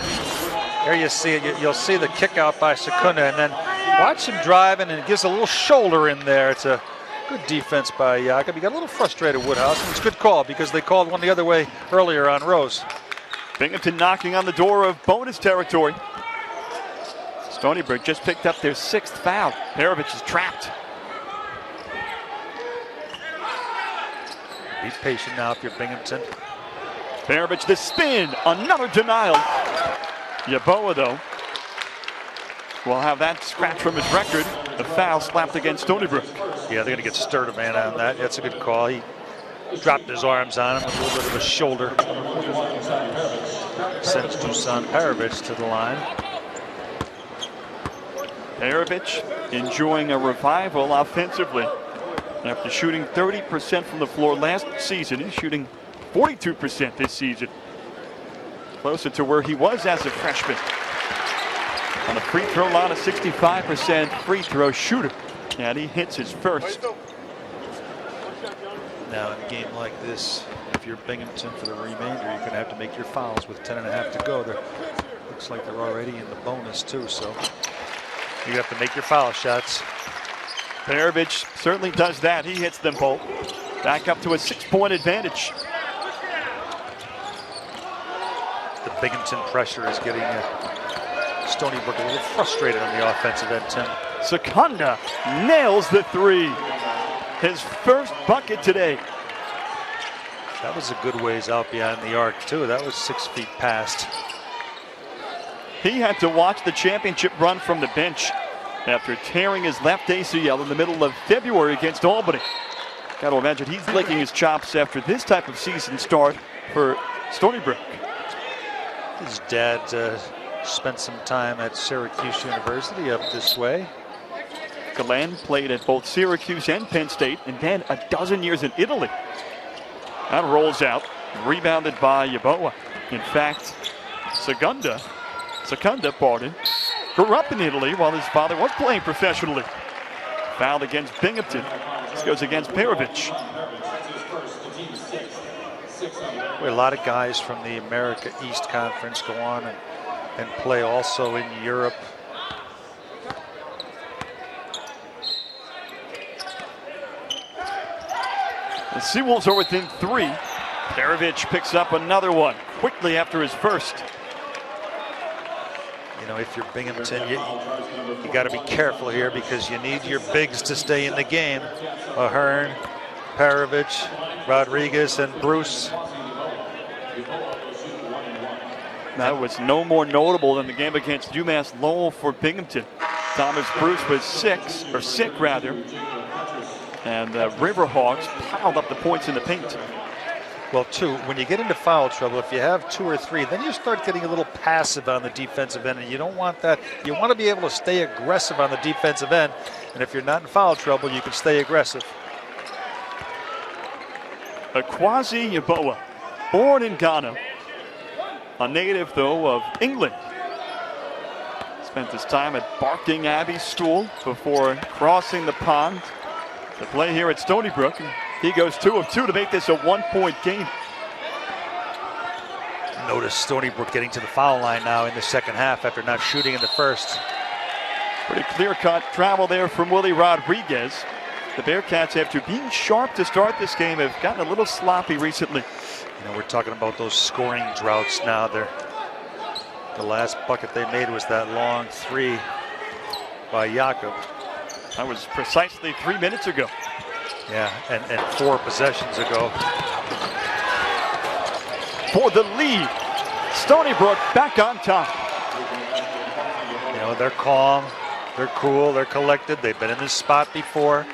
there you see it. You'll see the kick out by Secunda, and then watch him driving, and it gives a little shoulder in there. It's a good defense by Jakob. He got a little frustrated, Woodhouse, and it's a good call because they called one the other way earlier on Rose. Binghamton knocking on the door of bonus territory. Stony Brook just picked up their 6th foul. Parovich is trapped. Be patient now if you're Binghamton. Parovich the spin, another denial. Yeboah, though, will have that scratch from his record. The foul slapped against Stony Brook. Yeah, they're going to get stirred a man on that. That's a good call. He dropped his arms on him, a little bit of a shoulder. Sends Dusan Perovic to the line. Perovic enjoying a revival offensively. After shooting 30% from the floor last season, he's shooting 42% this season. Closer to where he was as a freshman. On the free throw line, a 65% free throw shooter. And he hits his first. Now, in a game like this, if you're Binghamton for the remainder, you're going to have to make your fouls with 10.5 to go. Looks like they're already in the bonus, too. So you have to make your foul shots. Perovic certainly does that. He hits them both. Back up to a 6-point advantage. The Binghamton pressure is getting Stony Brook a little frustrated on the offensive end, Tim. Secunda nails the three. His first bucket today. That was a good ways out behind the arc, too. That was 6 feet past. He had to watch the championship run from the bench after tearing his left ACL in the middle of February against Albany. Got to imagine he's licking his chops after this type of season start for Stony Brook. His dad spent some time at Syracuse University up this way. Galan played at both Syracuse and Penn State, and then a dozen years in Italy. That rolls out, rebounded by Yeboah. In fact, Secunda, grew up in Italy while his father was playing professionally. Fouled against Binghamton. This goes against Perovic. A lot of guys from the America East Conference go on and play also in Europe. The Seawolves are within 3. Perovic picks up another one quickly after his first. You know, if you're Binghamton, you got to be careful here because you need your bigs to stay in the game. Ahearn, Perovic, Rodriguez, and Bruce. That was no more notable than the game against UMass Lowell for Binghamton. Thomas Bruce was sick. And Riverhawks piled up the points in the paint. Well, too, when you get into foul trouble, if you have 2 or 3, then you start getting a little passive on the defensive end, and you don't want that. You want to be able to stay aggressive on the defensive end, and if you're not in foul trouble, you can stay aggressive. Akwazi Yeboah, born in Ghana, a native, though, of England. Spent his time at Barking Abbey School before crossing the pond to play here at Stony Brook. And he goes 2 of 2 to make this a 1-point game. Notice Stony Brook getting to the foul line now in the second half after not shooting in the first. Pretty clear-cut travel there from Willie Rodriguez. The Bearcats, after being sharp to start this game, have gotten a little sloppy recently. You know, we're talking about those scoring droughts now. The last bucket they made was that long 3 by Jakob. That was precisely 3 minutes ago. Yeah, and 4 possessions ago. For the lead, Stony Brook back on top. You know, they're calm, they're cool, they're collected. They've been in this spot before.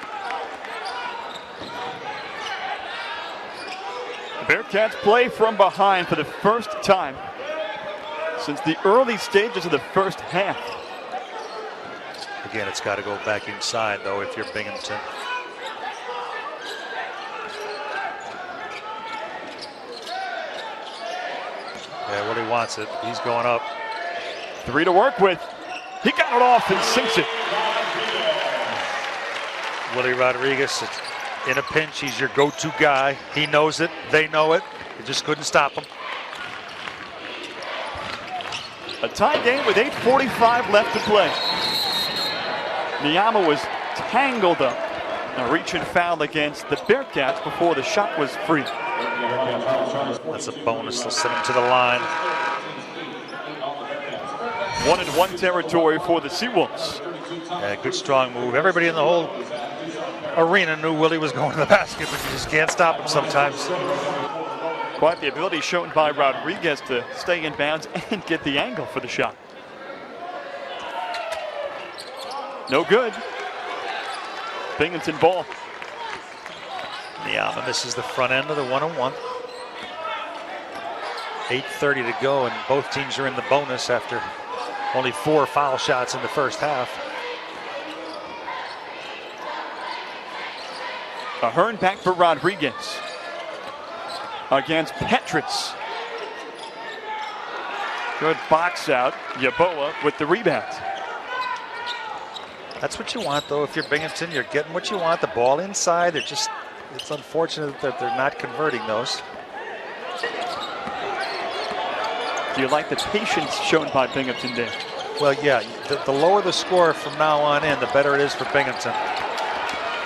Bearcats play from behind for the first time since the early stages of the first half. Again, it's got to go back inside, though, if you're Binghamton. Yeah, Willie wants it. He's going up. 3 to work with. He got it off and sinks it. Willie Rodriguez, in a pinch, he's your go-to guy. He knows it. They know it. They just couldn't stop him. A tie game with 8:45 left to play. Niyama was tangled up. A reach and foul against the Bearcats before the shot was free. That's a bonus. They'll send him to the line. 1-and-1 territory for the Seawolves. Yeah, good strong move. Everybody in the whole arena knew Willie was going to the basket, but you just can't stop him sometimes. Quite the ability shown by Rodriguez to stay in bounds and get the angle for the shot. No good. Binghamton ball. Niama misses the front end of the one-on-one. 8:30 to go, and both teams are in the bonus after only 4 foul shots in the first half. Ahearn back for Rodriguez against Petrus. Good box out. Yeboah with the rebound. That's what you want, though. If you're Binghamton, you're getting what you want. The ball inside. It's unfortunate that they're not converting those. Do you like the patience shown by Binghamton there? Well, yeah. The lower the score from now on in, the better it is for Binghamton.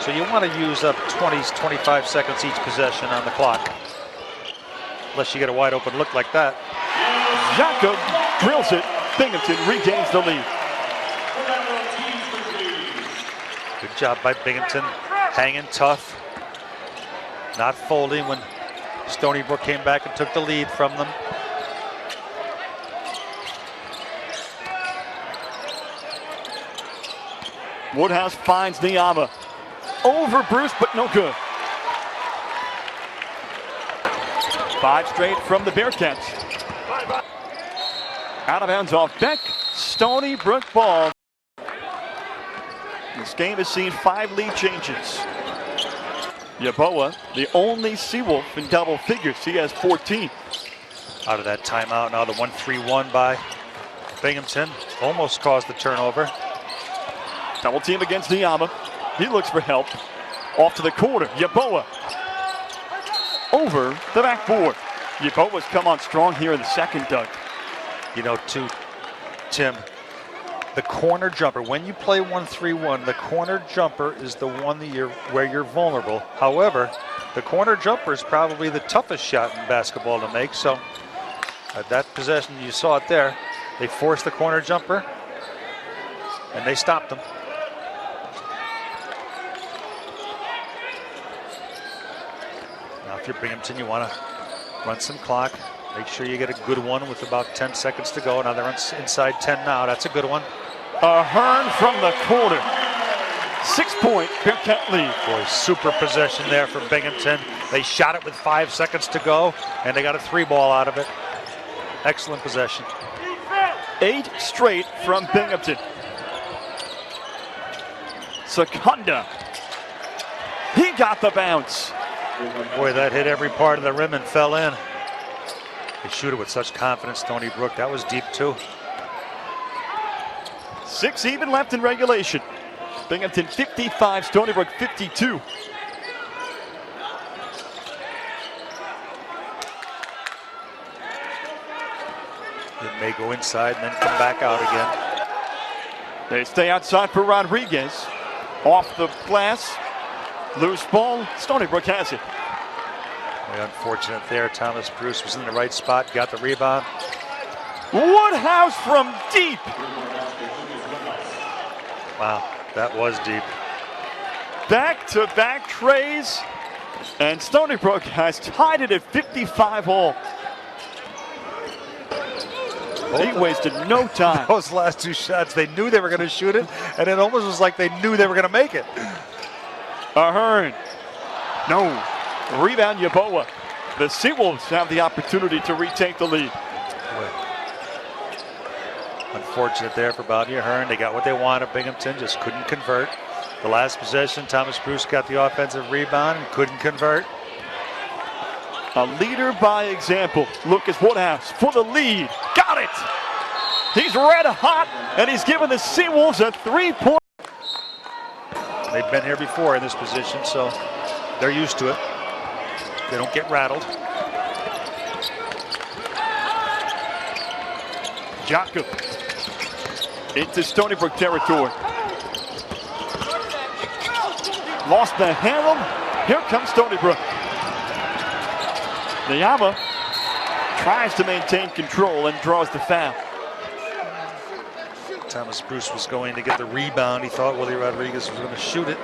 So you want to use up 20, 25 seconds each possession on the clock. Unless you get a wide open look like that. Jacob drills it. Binghamton regains the lead. Good job by Binghamton. Hanging tough. Not folding when Stony Brook came back and took the lead from them. Woodhouse finds Niama. Over Bruce, but no good. 5 straight from the Bearcats. Out of bounds off Beck. Stony Brook ball. This game has seen 5 lead changes. Yeboah, the only Seawolf in double figures. He has 14. Out of that timeout, now the 1-3-1 by Binghamton. Almost caused the turnover. Double team against Niama. He looks for help. Off to the corner. Yeboah. Over the backboard. Yeboah's come on strong here in the second, Doug. You know, too, Tim, the corner jumper, when you play 1-3-1, the corner jumper is the one that where you're vulnerable. However, the corner jumper is probably the toughest shot in basketball to make. So at that possession, you saw it there. They forced the corner jumper, and they stopped them. Now, if you're Binghamton, you want to run some clock. Make sure you get a good one with about 10 seconds to go. Now they're inside 10 now. That's a good one. Ahearn from the corner. 6-point Bearcat lead. Boy, super possession there for Binghamton. They shot it with 5 seconds to go, and they got a 3-ball out of it. Excellent possession. 8 straight from Binghamton. Secunda. He got the bounce. Boy, that hit every part of the rim and fell in. They shoot it with such confidence, Stony Brook. That was deep, too. 6 even left in regulation. Binghamton 55, Stony Brook 52. It may go inside and then come back out again. They stay outside for Rodriguez. Off the glass. Loose ball. Stony Brook has it. Very unfortunate there. Thomas Bruce was in the right spot, got the rebound. Woodhouse from deep. Wow, that was deep. Back-to-back trays. And Stony Brook has tied it at 55 all. He wasted no time. Those last 2 shots, they knew they were going to shoot it, and it almost was like they knew they were going to make it. Ahearn. No. Rebound Yeboah. The Seawolves have the opportunity to retake the lead. Boy. Unfortunate there for Bobby Ahearn. They got what they wanted. Binghamton just couldn't convert. The last possession, Thomas Bruce got the offensive rebound and couldn't convert. A leader by example. Lucas Woodhouse for the lead. Got it! He's red hot, and he's given the Seawolves a 3-point. They've been here before in this position, so they're used to it. They don't get rattled. Jacob into Stony Brook territory. Lost the handle. Here comes Stony Brook. Niama tries to maintain control and draws the foul. Thomas Bruce was going to get the rebound. He thought Willie Rodriguez was going to shoot it.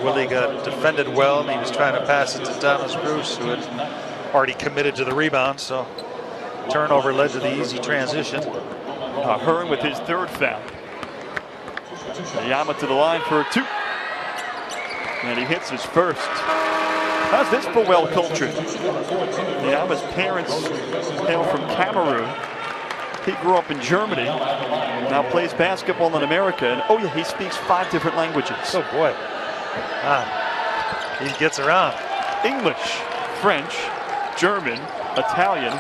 Willie got defended well, and he was trying to pass it to Thomas Bruce, who had already committed to the rebound. So turnover led to the easy transition. Ahearn with his 3rd foul. Niama to the line for 2. And he hits his first. How's this for well culture? His parents hail from Cameroon. He grew up in Germany, now plays basketball in America, and oh yeah, he speaks 5 different languages. Oh boy. He gets around. English, French, German, Italian,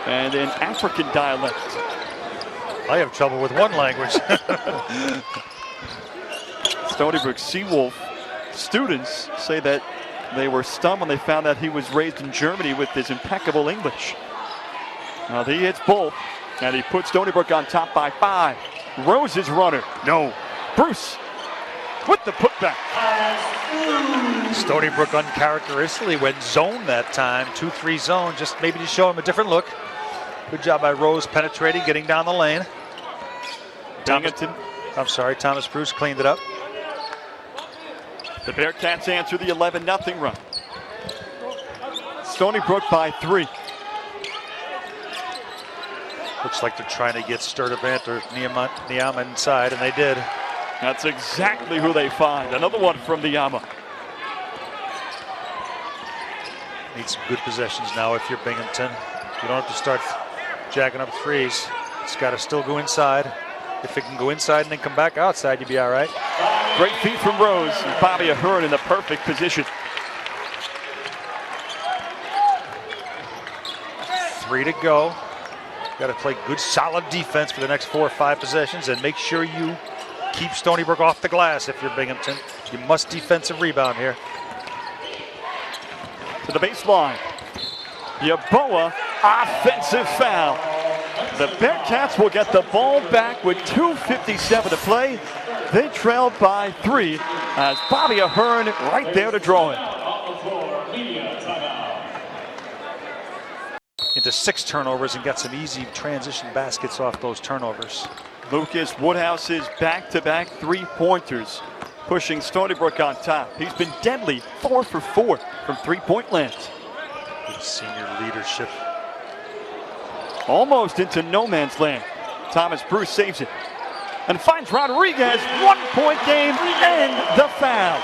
and an African dialect. I have trouble with one language. Stony Brook Seawolf students say that they were stunned when they found out he was raised in Germany with his impeccable English. Now he hits both, and he puts Stony Brook on top by 5. Rose's runner. No. Bruce with the putback. Stony Brook uncharacteristically went zone that time, 2-3 zone, just maybe to show him a different look. Good job by Rose penetrating, getting down the lane. Thomas Bruce cleaned it up. The Bearcats answer the 11-0 run. Stony Brook by 3. Looks like they're trying to get Sturdivant or Niama inside, and they did. That's exactly who they find. Another one from Niama. Need some good possessions now if you're Binghamton. You don't have to start jacking up threes. It's got to still go inside. If it can go inside and then come back outside, you'd be all right. Great feed from Rose. And Bobby Ahearn in the perfect position. 3 to go. Got to play good, solid defense for the next 4 or 5 possessions and make sure you keep Stony Brook off the glass if you're Binghamton. You must defensive rebound here. To the baseline. Yeboah, offensive foul. The Bearcats will get the ball back with 2:57 to play. They trailed by 3 as Bobby Ahearn right there to draw it. Into 6 turnovers and got some easy transition baskets off those turnovers. Lucas Woodhouse's back-to-back 3-pointers, pushing Stony Brook on top. He's been deadly, 4 for 4 from 3-point land. Good senior leadership. Almost into no man's land. Thomas Bruce saves it and finds Rodriguez. 1-point game and the foul.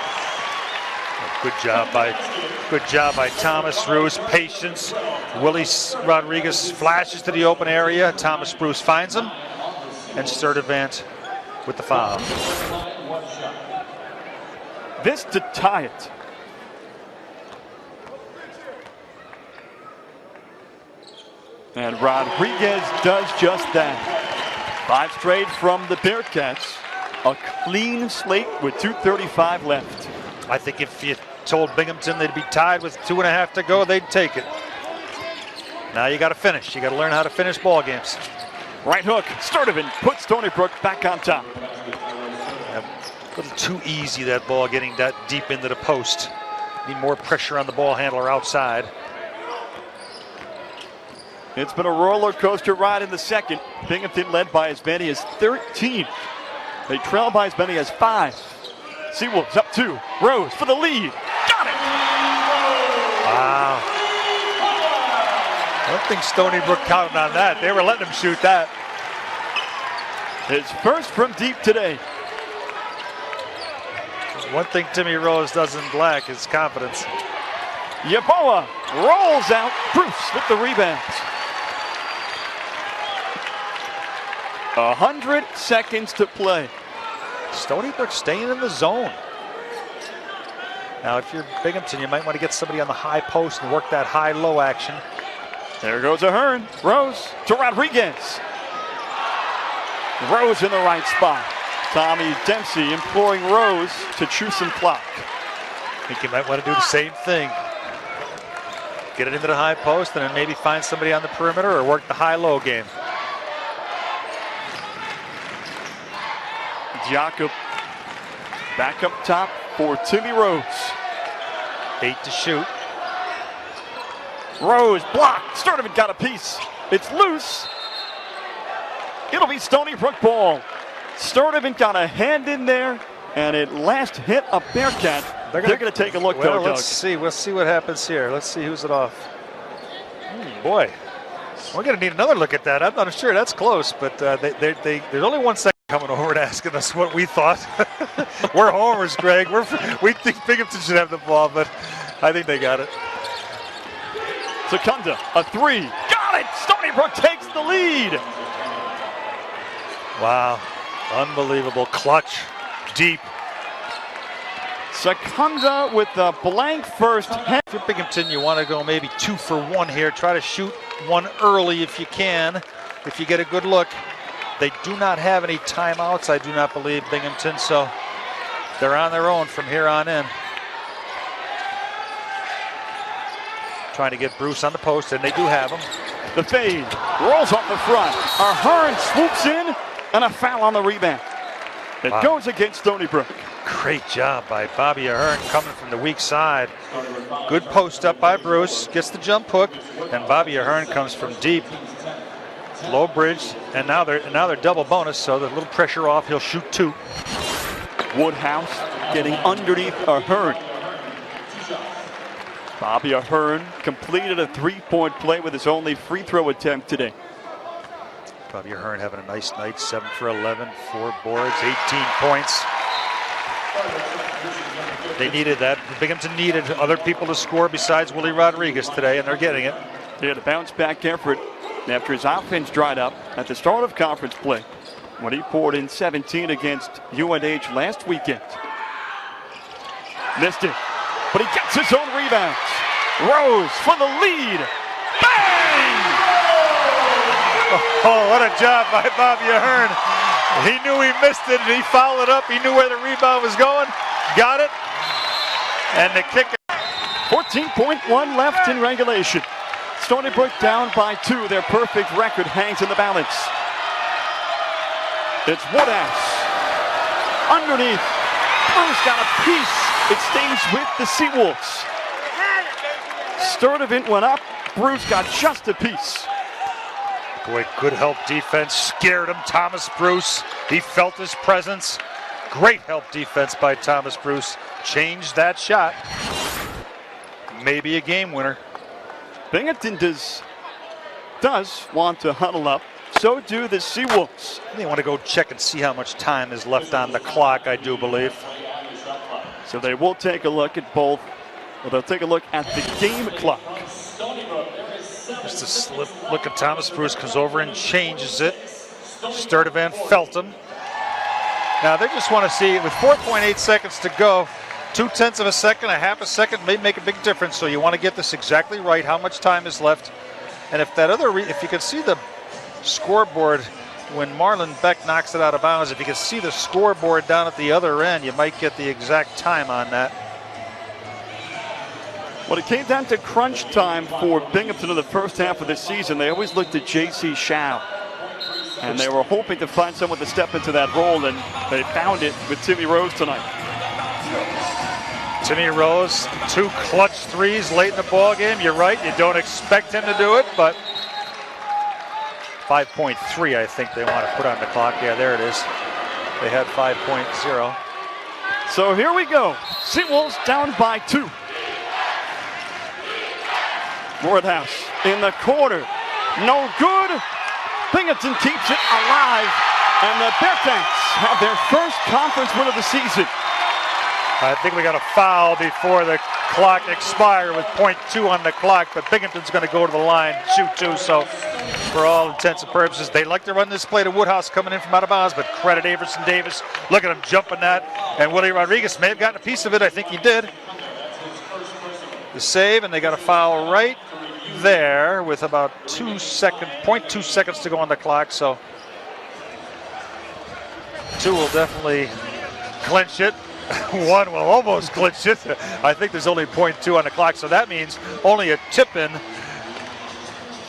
Good job by Thomas Bruce. Patience. Willie Rodriguez flashes to the open area. Thomas Bruce finds him. And Sturdivant with the foul. This to tie it. And Rodriguez does just that. 5 straight from the Bearcats. A clean slate with 2:35 left. I think if you told Binghamton they'd be tied with 2.5 to go, they'd take it. Now you got to finish. You got to learn how to finish ball games. Right hook, Sturdivant puts Stony Brook back on top. A little too easy, that ball getting that deep into the post. Need more pressure on the ball handler outside. It's been a roller coaster ride in the second. Binghamton led by as many as 13. They trail by as many as 5. Seawolves up 2. Rose for the lead. Got it! Wow. I don't think Stony Brook counted on that. They were letting him shoot that. His first from deep today. One thing Timmy Rose doesn't lack is confidence. Yeboah rolls out. Bruce with the rebound. 100 seconds to play. Stony Brook staying in the zone. Now, if you're Binghamton, you might want to get somebody on the high post and work that high-low action. There goes Ahearn. Rose to Rodriguez. Rose in the right spot. Tommy Dempsey imploring Rose to chew some clock. I think you might want to do the same thing. Get it into the high post and then maybe find somebody on the perimeter or work the high-low game. Jakob back up top for Timmy Rose. 8 to shoot. Rose blocked. Sturdivant got a piece. It's loose. It'll be Stony Brook ball. Sturdivant got a hand in there, and it last hit a Bearcat. They're going to take a look, though, Doug. Let's see. We'll see what happens here. Let's see who's it off. Boy, we're going to need another look at that. I'm not sure that's close, but there's only 1 second. Coming over and asking us what we thought. We're homers, Greg. We think Binghamton should have the ball, but I think they got it. Secunda, a three. Got it! Stony Brook takes the lead. Wow. Unbelievable. Clutch. Deep. Secunda with the blank first. If you're Binghamton, you want to go maybe 2 for 1 here. Try to shoot one early if you can, if you get a good look. They do not have any timeouts, I do not believe, Binghamton, so they're on their own from here on in. Trying to get Bruce on the post, and they do have him. The fade rolls off the front. Ahearn swoops in, and a foul on the rebound. It goes against Stony Brook. Great job by Bobby Ahearn coming from the weak side. Good post up by Bruce, gets the jump hook, and Bobby Ahearn comes from deep. Low bridge, and now they're double bonus, so the little pressure off, he'll shoot 2. Woodhouse getting underneath Ahearn. Bobby Ahearn completed a 3-point play with his only free throw attempt today. Bobby Ahearn having a nice night, 7 for 11, 4 boards, 18 points. They needed that. Binghamton needed other people to score besides Willie Rodriguez today, and they're getting it. They had a bounce back effort after his offense dried up at the start of conference play when he poured in 17 against UNH last weekend. Missed it, but he gets his own rebounds. Rose for the lead. Bang! Oh, what a job by Bobby Ahearn. He knew he missed it, and he fouled it up. He knew where the rebound was going. Got it. And the kick. 14.1 left in regulation. Stony Brook down by 2. Their perfect record hangs in the balance. It's Woodhouse. Underneath. Bruce got a piece. It stays with the Seawolves. Sturdivant went up. Bruce got just a piece. Boy, good help defense. Scared him, Thomas Bruce. He felt his presence. Great help defense by Thomas Bruce. Changed that shot. Maybe a game winner. Binghamton does want to huddle up. So do the Seawolves. They want to go check and see how much time is left on the clock, I do believe. So they will take a look at both. Well, they'll take a look at the game clock. Just a slip look at Thomas Bruce, comes over and changes it. Sturdivant felt him. Now they just want to see, with 4.8 seconds to go, 0.2 of a second, a half a second may make a big difference. So you want to get this exactly right, how much time is left. And if that if you can see the scoreboard when Marlon Beck knocks it out of bounds, if you can see the scoreboard down at the other end, you might get the exact time on that. When it came down to crunch time for Binghamton in the first half of the season, they always looked at J.C. Shao. And they were hoping to find someone to step into that role, and they found it with Timmy Rose tonight. Timmy Rose, 2 clutch threes late in the ball game. You're right, you don't expect him to do it, but 5.3 I think they want to put on the clock. Yeah, there it is. They had 5.0. So here we go. Seawolves down by 2. Woodhouse in the corner. No good. Binghamton keeps it alive. And the Bearcats have their first conference win of the season. I think we got a foul before the clock expired with 0.2 on the clock, but Binghamton's going to go to the line, shoot 2. So for all intents and purposes, they like to run this play to Woodhouse coming in from out of bounds, but credit Averson Davis. Look at him jumping that. And Willie Rodriguez may have gotten a piece of it. I think he did. The save, and they got a foul right there with about 0.2 seconds to go on the clock. So 2 will definitely clinch it. 1 will almost clinch it. I think there's only 0.2 on the clock, so that means only a tip-in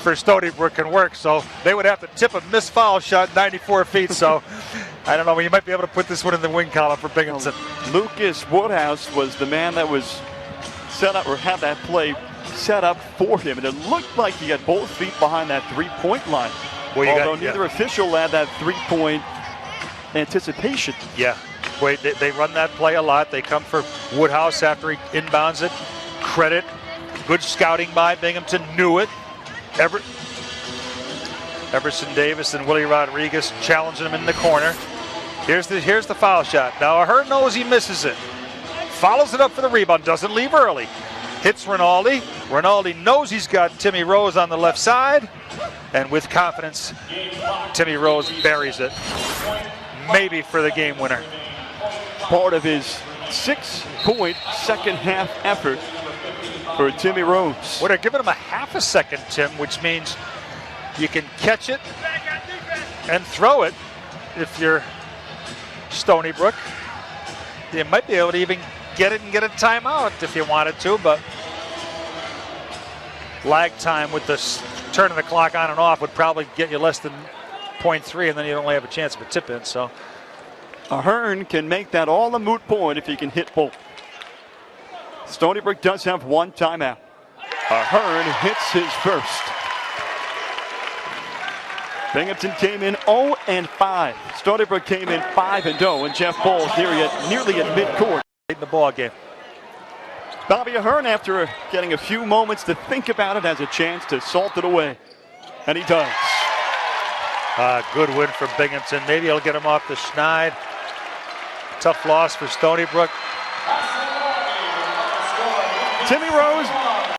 for Stony Brook can work. So they would have to tip a missed foul shot 94 feet. So I don't know, you might be able to put this one in the win column for Binghamton. Lucas Woodhouse was the man that was set up, or had that play set up for him, and it looked like he had both feet behind that 3-point line. Well, although neither official had that 3-point anticipation. Yeah. Wait, they run that play a lot. They come for Woodhouse after he inbounds it. Credit. Good scouting by Binghamton. Knew it. Everson Davis and Willie Rodriguez challenging him in the corner. Here's the foul shot. Now Ahearn knows he misses it. Follows it up for the rebound. Doesn't leave early. Hits Rinaldi. Rinaldi knows he's got Timmy Rose on the left side. And with confidence, Timmy Rose buries it. Maybe for the game winner. Part of his 6-point second half effort for Timmy Rose. Would have given him a half a second, Tim, which means you can catch it and throw it if you're Stony Brook. You might be able to even get it and get a timeout if you wanted to, but lag time with this turning the clock on and off would probably get you less than 0.3, and then you'd only have a chance of a tip in. So Ahearn can make that all a moot point if he can hit both. Stony Brook does have one timeout. Ahearn hits his first. Binghamton came in 0-5. Stony Brook came in 5-0, and Jeff Bowles nearly at midcourt. In the ball game. Bobby Ahearn, after getting a few moments to think about it, has a chance to salt it away. And he does. Good win for Binghamton. Maybe he'll get him off the schneid. Tough loss for Stony Brook. Timmy Rose